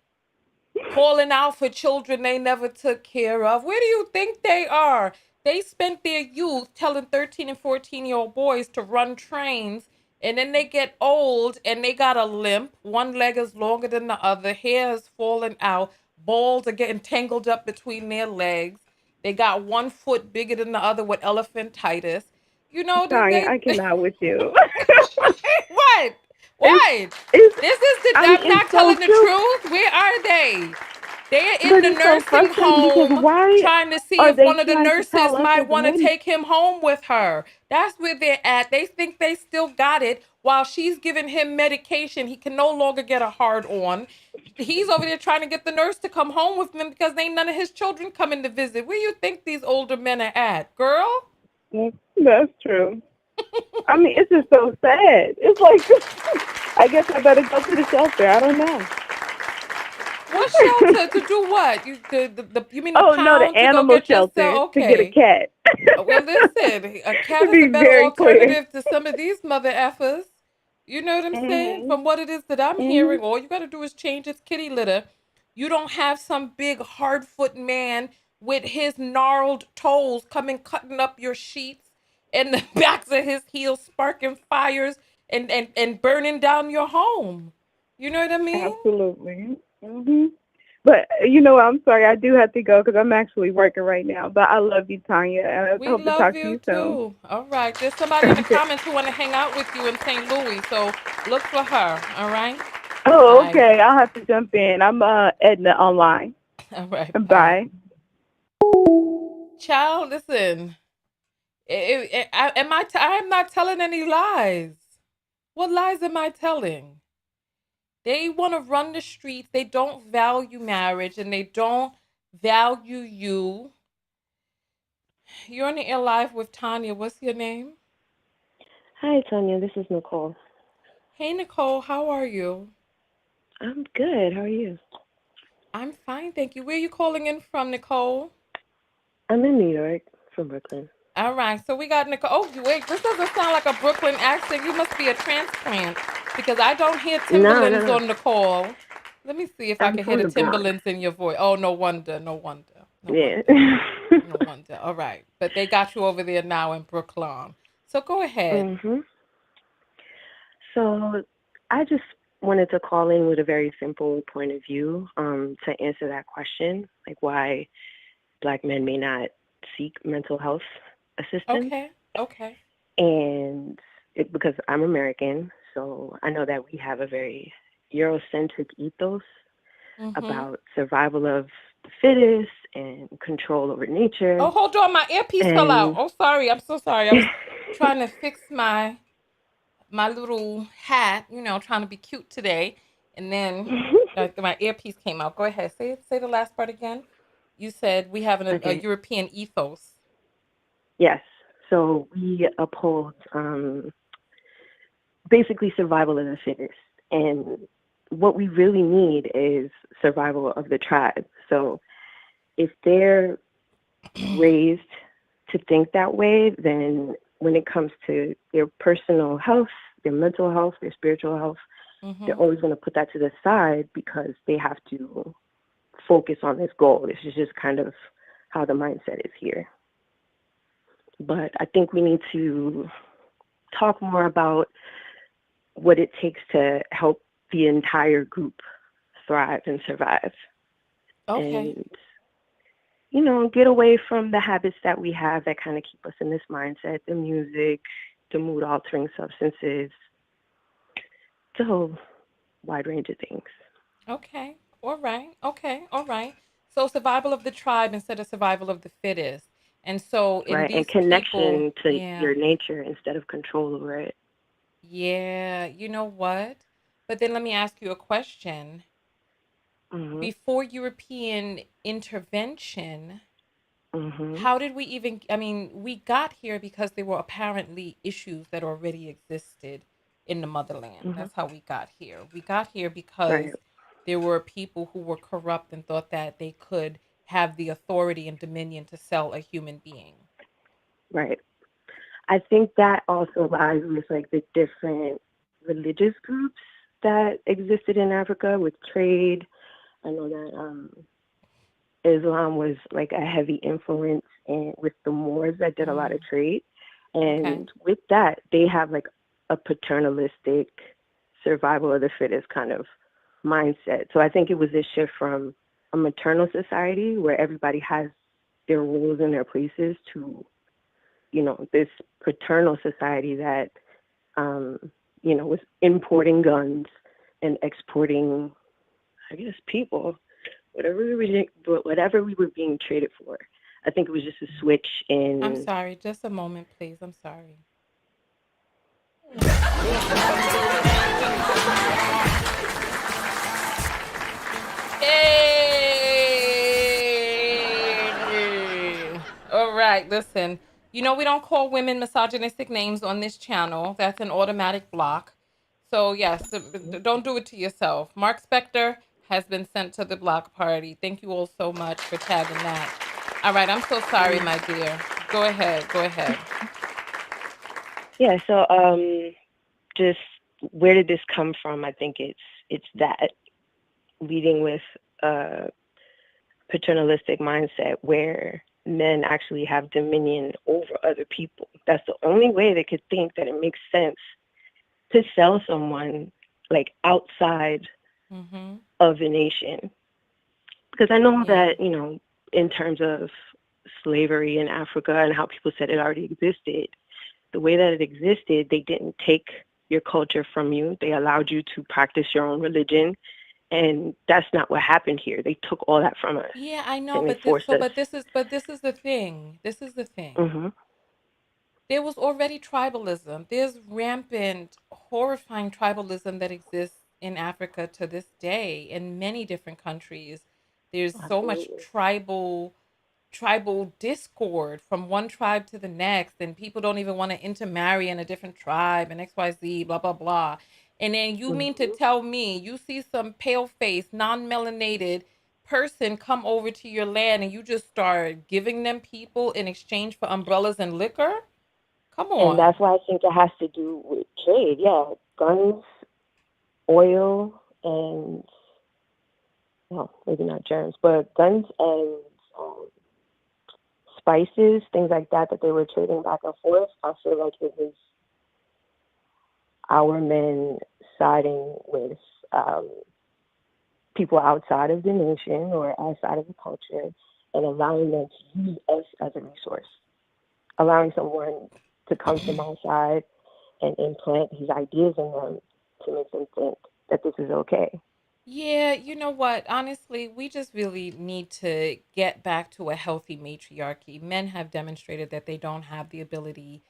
calling out for children they never took care of. Where do you think they are? They spent their youth telling 13 and 14-year-old boys to run trains, and then they get old and they got a limp. One leg is longer than the other, hair is falling out, balls are getting tangled up between their legs. They got one foot bigger than the other with elephantitis. Tanya, I They cannot with you. what? it's What? it's This is I mean I'm it's not so telling the true, truth. Where are they? They're in but the it's so nursing frustrating because home why trying to see are if they one of the trying to nurses tell us might as want to women? take him home with her. That's where they're at. They think they still got it while she's giving him medication. He can no longer get a hard on. He's over there trying to get the nurse to come home with him because ain't none of his children coming to visit. Where you think these older men are at, girl? That's true. I mean, it's just so sad. It's like I guess I better go to the shelter. I don't know. What shelter to do what? You mean the Oh no, the pound to go animal get shelter yourself? to get a Okay. cat. Well, listen, a cat To is a be better very clear. alternative to some of these mother effers. You know what I'm saying? Mhm. From what it is that I'm Mhm. hearing, all you got to do is change its kitty litter. You don't have some big hard foot man with his gnarled toes coming cutting up your sheets and the backs of his heels sparking fires and burning down your home. You know what I mean? Absolutely. But I'm sorry, I do have to go because I'm actually working right now. But I love you, Tanya, and I We hope to love talk to you you soon. too. All right. There's somebody in the comments who want to hang out with you in St. Louis. So look for her. All right. Oh, Bye. okay. I'll have to jump in. I'm Edna online. All right. Bye. Bye. Child, listen. I'm not telling any lies. What lies am I telling? They want to run the streets. They don't value marriage and they don't value you. You're on the air live with Tanya. What's your name? Hi, Tanya. This is Nicole. Hey, Nicole. How are you? I'm good. How are you? I'm fine, thank you. Where are you calling in from, Nicole? I'm in New York, from Brooklyn. All right, so we got Nicole. Oh, wait, this doesn't sound like a Brooklyn accent. You must be a transplant because I don't hear No, no, Timberlands no. on the call. Let me see if I I'm can hear from the the Bronx. Timberlands in your voice. Oh, no wonder, no wonder, no Yeah. wonder, no wonder. All right, but they got you over there now in Brooklyn. So go ahead. So I just wanted to call in with a very simple point of view to answer that question, like why Black men may not seek mental health assistance. Okay, okay. And because I'm American, so I know that we have a very Eurocentric ethos Mm-hmm. about survival of the fittest and control over nature. Oh, hold on, my earpiece fell out. And Oh, sorry, I'm so sorry. I was trying to fix my little hat, trying to be cute today, and then my earpiece came out. Go ahead, say the last part again. You said we have a okay, European ethos. yes. So we uphold basically survival of the fittest. And what we really need is survival of the tribe. So if they're raised to think that way, then when it comes to their personal health, their mental health, their spiritual health, they're Mm-hmm. always going to put that to the side because they have to focus on this goal. This is just kind of how the mindset is here. But I think we need to talk more about what it takes to help the entire group thrive and survive. Okay. And, get away from the habits that we have that kind of keep us in this mindset, the music, the mood altering substances, the whole wide range of things. Okay. All right. Okay. All right. So survival of the tribe instead of survival of the fittest. And so in Right. And these people, connection to yeah, your nature instead of control over it. yeah, you know what? But then let me ask you a question. Mhm. Before European intervention, Mhm. how did we even, I mean, we got here because there were apparently issues that already existed in the motherland. Mhm. That's how we got here. We got here because Right. there were people who were corrupt and thought that they could have the authority and dominion to sell a human being. Right. I think that also lies with like the different religious groups that existed in Africa with trade. I know that Islam was like a heavy influence and with the Moors that did a lot of Mm, trade. okay. And with that, they have like a paternalistic survival of the fittest kind of mindset. So I think it was this shift from a maternal society where everybody has their roles and their places to, this paternal society that, was importing guns and exporting, I guess, people whatever we were being traded for. I think it was just a switch I'm in. sorry. Just a moment, please. I'm sorry. Hey! All right, listen. We don't call women misogynistic names on this channel. That's an automatic block. So, yes, don't do it to yourself. Mark Spector has been sent to the block party. Thank you all so much for tagging that. All right, I'm so sorry, my dear. Go ahead. Go ahead. Yeah, so just where did this come from? I think it's that leading with paternalistic mindset where men actually have dominion over other people. That's the only way they could think that it makes sense to sell someone like outside Mm-hmm. of the nation. Because I know Yeah. that, in terms of slavery in Africa and how people said it already existed, the way that it existed, they didn't take your culture from you. They allowed you to practice your own religion. And that's not what happened here. They took all that from us Yeah, I know, and they but this forced so us. but this is the thing. This is the thing. Hmm. There was already tribalism. There's rampant, horrifying tribalism that exists in Africa to this day in many different countries. There's so much Absolutely. tribal discord from one tribe to the next, and people don't even want to intermarry in a different tribe and XYZ, blah blah blah. And then you mean to Hmm. tell me you see some pale faced, non-melanated person come over to your land and you just start giving them people in exchange for umbrellas and liquor? Come And on. that's why I think it has to do with trade. Yeah, guns, oil, and, well, maybe not germs, but guns and um, spices, things like that, that they were trading back and forth. I feel like it was our men siding with um, people outside of the nation or outside of the culture and allowing them to use us as a resource, allowing someone to come from outside and implant his ideas in them to make them think that this is okay. Yeah, you know what? Honestly, we just really need to get back to a healthy matriarchy. Men have demonstrated that they don't have the ability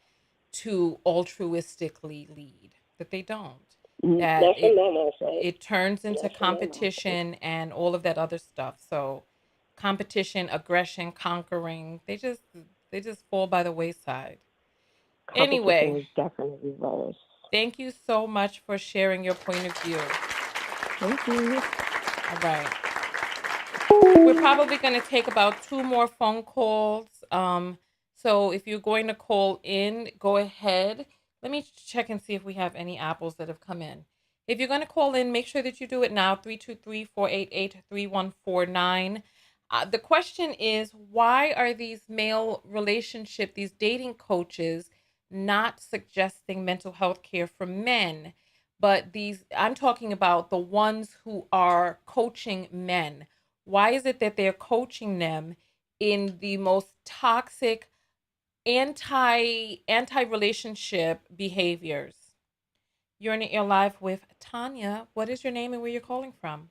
to altruistically lead, that they don't. That Not from that mindset. it turns into Not from that mindset. competition and all of that other stuff. So competition, aggression, conquering, they just fall by the wayside. Competition Anyway, is definitely worse. thank you so much for sharing your point of view. Thank you. All right. We're probably going to take about two more phone calls. So if you're going to call in, go ahead. Let me check and see if we have any apples that have come in. If you're going to call in, make sure that you do it now, 323-488-3149. The question is, why are these male relationship, these dating coaches not suggesting mental health care for men? But I'm talking about the ones who are coaching men. Why is it that they're coaching them in the most toxic anti relationship behaviors? You're in your life with Tanya. What is your name and where you're calling from?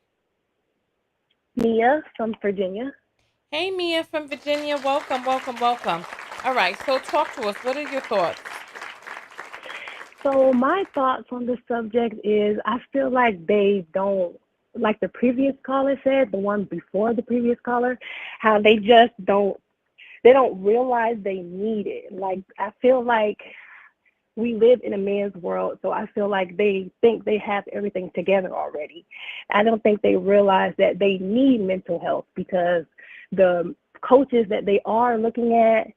Mia from Virginia. Hey, Mia from Virginia. Welcome, welcome, welcome. All right, so talk to us. What are your thoughts? So my thoughts on the subject is I feel like they don't, like the previous caller said, the one before the previous caller, how they just don't realize they need it. Like I feel like we live in a man's world, so I feel like they think they have everything together already. I don't think they realize that they need mental health because the coaches that they are looking at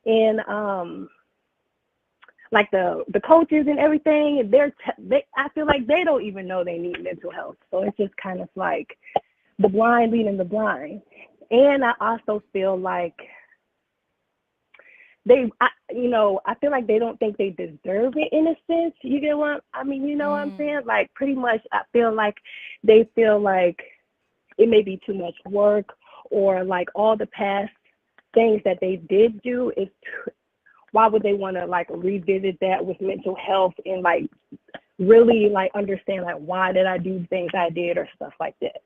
in like the coaches and everything, I feel like they don't even know they need mental health. So it's just kind of like the blind leading the blind. And I also feel like I feel like they don't think they deserve it in a sense. You get what I mean? You know what I'm saying? Like pretty much, I feel like they feel like it may be too much work, or like all the past things that they did do is. Why would they want to like revisit that with mental health and like really like understand like why did I do things I did or stuff like that?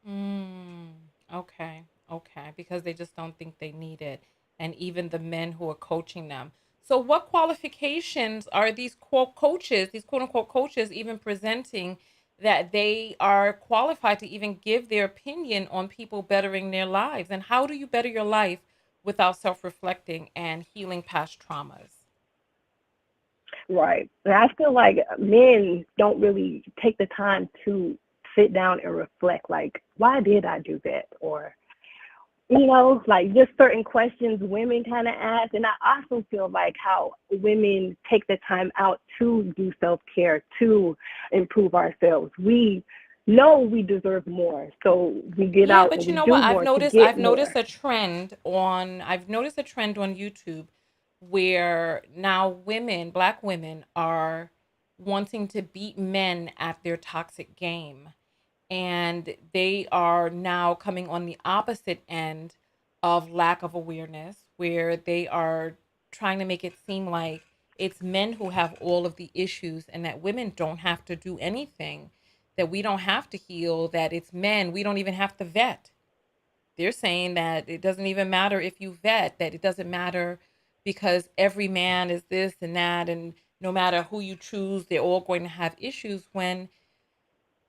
Mm, okay, okay, because they just don't think they need it, and even the men who are coaching them. So, what qualifications are these quote coaches, these quote unquote coaches, even presenting that they are qualified to even give their opinion on people bettering their lives? And how do you better your life without self-reflecting and healing past traumas? Right. And I feel like men don't really take the time to sit down and reflect like why did I do that, or like just certain questions women kind of ask. And I also feel like how women take the time out to do self-care, to improve ourselves. We know we deserve more. So we get Yeah, out but and you we know do what? more to get I've more. noticed a trend on YouTube where now women, black women are wanting to beat men at their toxic game. And they are now coming on the opposite end of lack of awareness, where they are trying to make it seem like it's men who have all of the issues and that women don't have to do anything, that we don't have to heal, that it's men, we don't even have to vet. They're saying that it doesn't even matter if you vet, that it doesn't matter because every man is this and that, and no matter who you choose, they're all going to have issues, when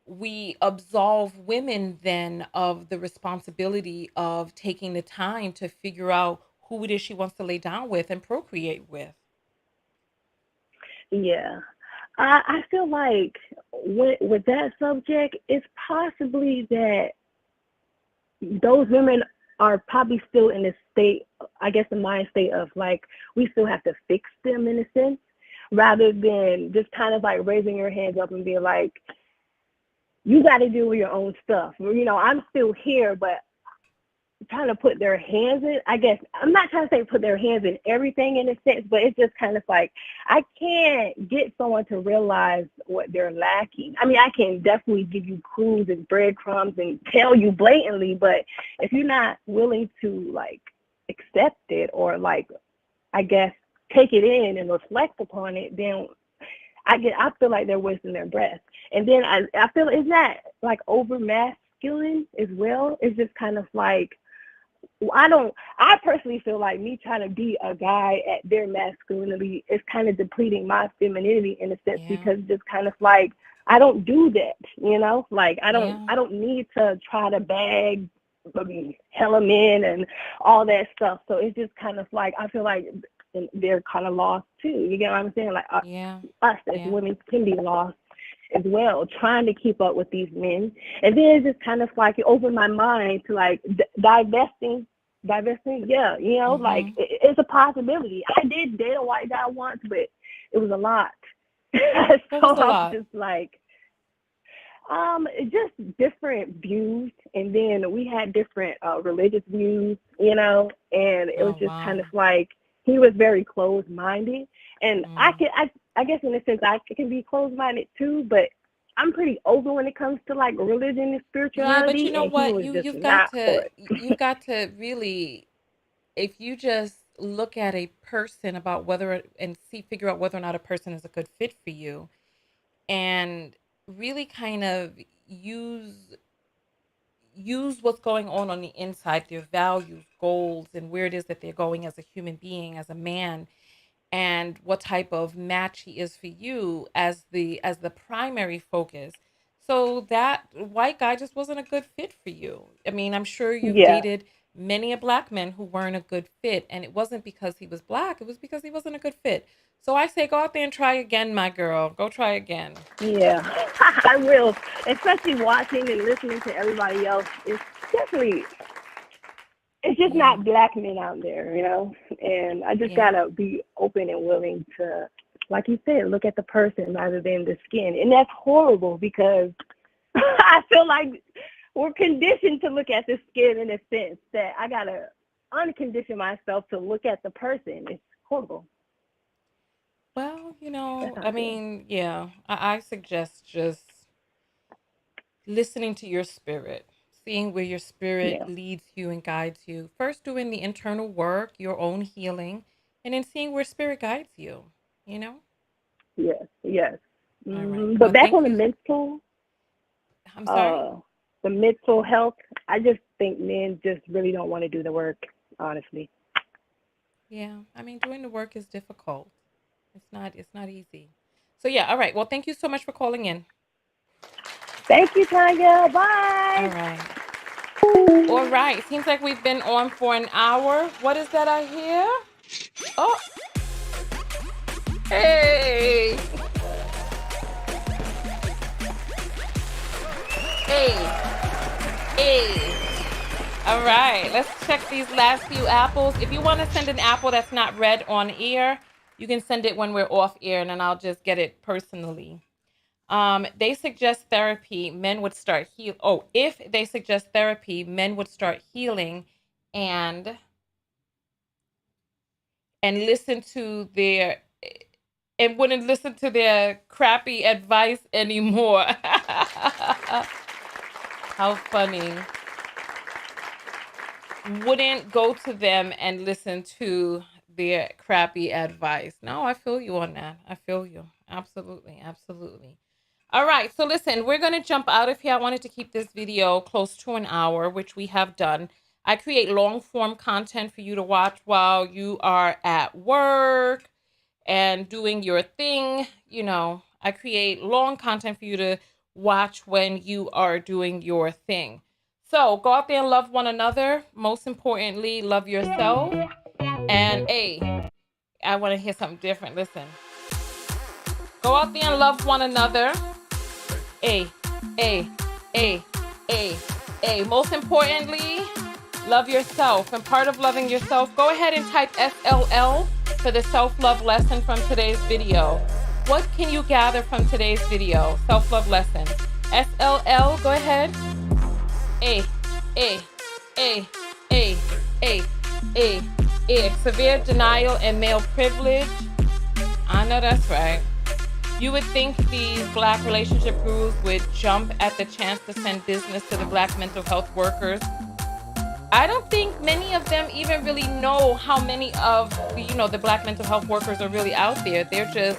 we absolve women then of the responsibility of taking the time to figure out who it is she wants to lay down with and procreate with. Yeah. I feel like with that subject, it's possibly that those women are probably still in a state, I guess, the mind state of like, we still have to fix them in a sense, rather than just kind of like raising your hands up and being like, you got to deal with your own stuff. You know, I'm still here, but trying to put their hands in, I guess, I'm not trying to say put their hands in everything in a sense, but it's just kind of like, I can't get someone to realize what they're lacking. I mean, I can definitely give you clues and breadcrumbs and tell you blatantly, but if you're not willing to like accept it or like, I guess, take it in and reflect upon it, then I feel like they're wasting their breath. And then I feel it's not like over masculine as well. It's just kind of like, I personally feel like me trying to be a guy at their masculinity is kind of depleting my femininity in a sense, Yeah. because it's kind of like, I don't do that, you know, like Yeah. I don't need to try to bag, I mean, hella men and all that stuff. So it's just kind of like, I feel like they're kind of lost too. You get what I'm saying? Like Yeah. us as Yeah. women can be lost as well, trying to keep up with these men. And then it's just kind of like it opened my mind to like divesting. Yeah, you know, like Mhm. it's a possibility. I did date a white guy once, but it was a lot. What So was the I was lot? just like, just different views, and then we had different religious views, you know, and it was Oh, just kind of wow. like he was very closed-minded, and Mm. I guess in a sense I can be closed-minded too, but I'm pretty open when it comes to like religion and Yeah, but you spirituality, know and he what? was You just you've got not for to it. you've got to really, if you just look at a person about whether and see figure out whether or not a person is a good fit for you, and really kind of use what's going on the inside, their values, goals, and where it is that they're going as a human being, as a man, and what type of match he is for you as the primary focus. So that white guy just wasn't a good fit for you. I mean, I'm sure you've Yeah, dated many a black men who weren't a good fit, and it wasn't because he was black, it was because he wasn't a good fit. So I say go out there and try again, my girl. Go try again. yeah, I will. Especially watching and listening to everybody else. It's definitely, it's just Yeah. not black men out there, you know. And I just Yeah. gotta be open and willing to, like you said, look at the person rather than the skin. And that's horrible because I feel like we're conditioned to look at the skin in a sense that I gotta uncondition myself to look at the person. It's horrible. Well, That's how I I feel. mean, yeah, I suggest just listening to your spirit, seeing where your spirit Yeah. leads you and guides you. First, doing the internal work, your own healing, and then seeing where spirit guides you, you know? Yes. Yes. All right. But Well, back thank on you. I'm sorry. uh, the mental health, I just think men just really don't want to do the work, honestly. Yeah, I mean, doing the work is difficult. It's not easy. So yeah, all right. Well, thank you so much for calling in. Thank you, Tanya. Bye. All right. All right. Seems like we've been on for an hour. What is that I hear? Oh, hey. Hey. Hey. All right, let's check these last few apples. If you want to send an apple that's not read on air, you can send it when we're off air, and then I'll just get it personally. They suggest therapy, men would start heal. Oh, if they suggest therapy, men would start healing and listen to their and wouldn't listen to their crappy advice anymore. How funny. Wouldn't go to them and listen to their crappy advice. No, I feel you on that. I feel you. Absolutely. Absolutely. All right. So listen, we're going to jump out of here. I wanted to keep this video close to an hour, which we have done. I create long form content for you to watch while you are at work and doing your thing. You know, I create long content for you to watch when you are doing your thing. So go out there and love one another. Most importantly, love yourself. And hey, I want to hear something different. Listen. Go out there and love one another. Hey, hey, hey, hey, hey. Most importantly, love yourself. And part of loving yourself, go ahead and type SLL for the self-love lesson from today's video. What can you gather from today's video? Self-love lesson. SLL, go ahead. A, A, A, A, A, A, A. Severe denial and male privilege. I know that's right. You would think these Black relationship gurus would jump at the chance to send business to the Black mental health workers. I don't think many of them even really know how many of the Black mental health workers are really out there. They're just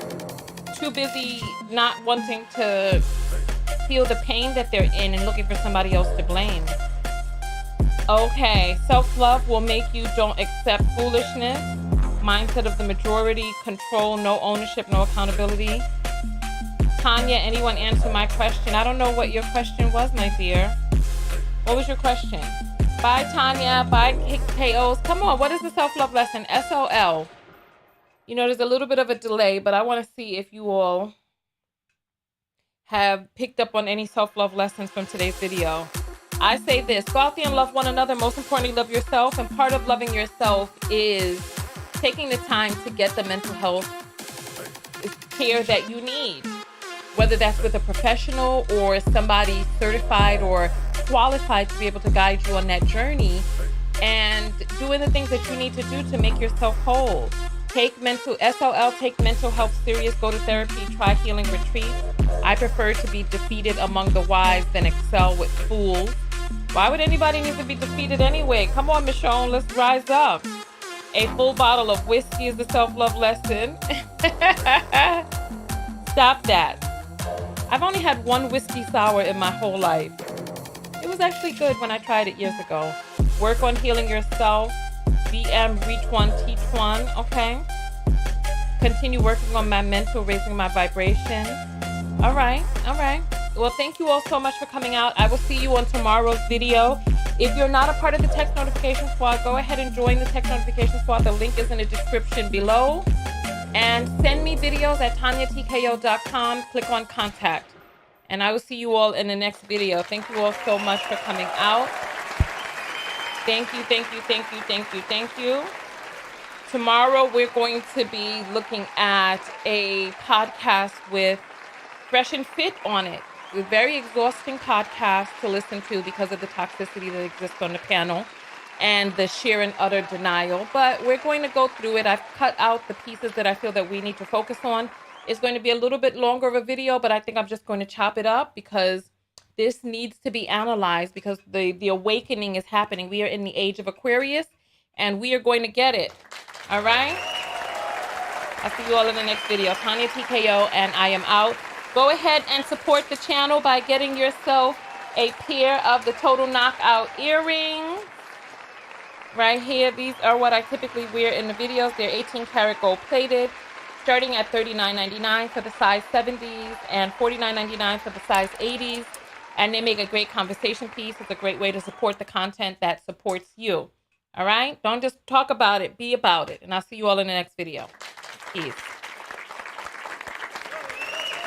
too busy not wanting to feel the pain that they're in and looking for somebody else to blame. Okay, self-love will make you don't accept foolishness. Mindset of the majority, control, no ownership, no accountability. Tanya, anyone answer my question? I don't know what your question was, my dear. What was your question? Bye, Tanya. Bye, KOs. Come on, what is the self-love lesson? SOL. You know, there's a little bit of a delay, but I want to see if you all have picked up on any self-love lessons from today's video. I say this, go out there and love one another. Most importantly, love yourself. And part of loving yourself is taking the time to get the mental health care that you need. Whether that's with a professional or somebody certified or qualified to be able to guide you on that journey and doing the things that you need to do to make yourself whole. Take mental health serious, go to therapy, try healing retreats. I prefer to be defeated among the wise than excel with fools. Why would anybody need to be defeated anyway? Come on, Michonne, let's rise up. A full bottle of whiskey is the self-love lesson. Stop that. I've only had one whiskey sour in my whole life. It was actually good when I tried it years ago. Work on healing yourself. BM, reach one, teach one. Okay. Continue working on my mental, raising my vibration. All right. All right. Well, thank you all so much for coming out. I will see you on tomorrow's video. If you're not a part of the text notification squad, go ahead and join the text notification squad. The link is in the description below. And send me videos at tanyatko.com. Click on contact. And I will see you all in the next video. Thank you all so much for coming out. Thank you, thank you, thank you, thank you, thank you. Tomorrow we're going to be looking at a podcast with Fresh and Fit on it. A very exhausting podcast to listen to because of the toxicity that exists on the panel and the sheer and utter denial. But we're going to go through it. I've cut out the pieces that I feel that we need to focus on. It's going to be a little bit longer of a video, but I think I'm just going to chop it up because this needs to be analyzed because the awakening is happening. We are in the age of Aquarius and we are going to get it. All right? I'll see you all in the next video. Tanya TKO, and I am out. Go ahead and support the channel by getting yourself a pair of the Total Knockout earrings. Right here, these are what I typically wear in the videos. They're 18 karat gold plated, starting at $39.99 for the size 70s and $49.99 for the size 80s. And they make a great conversation piece. It's a great way to support the content that supports you. All right? Don't just talk about it, be about it. And I'll see you all in the next video. Peace.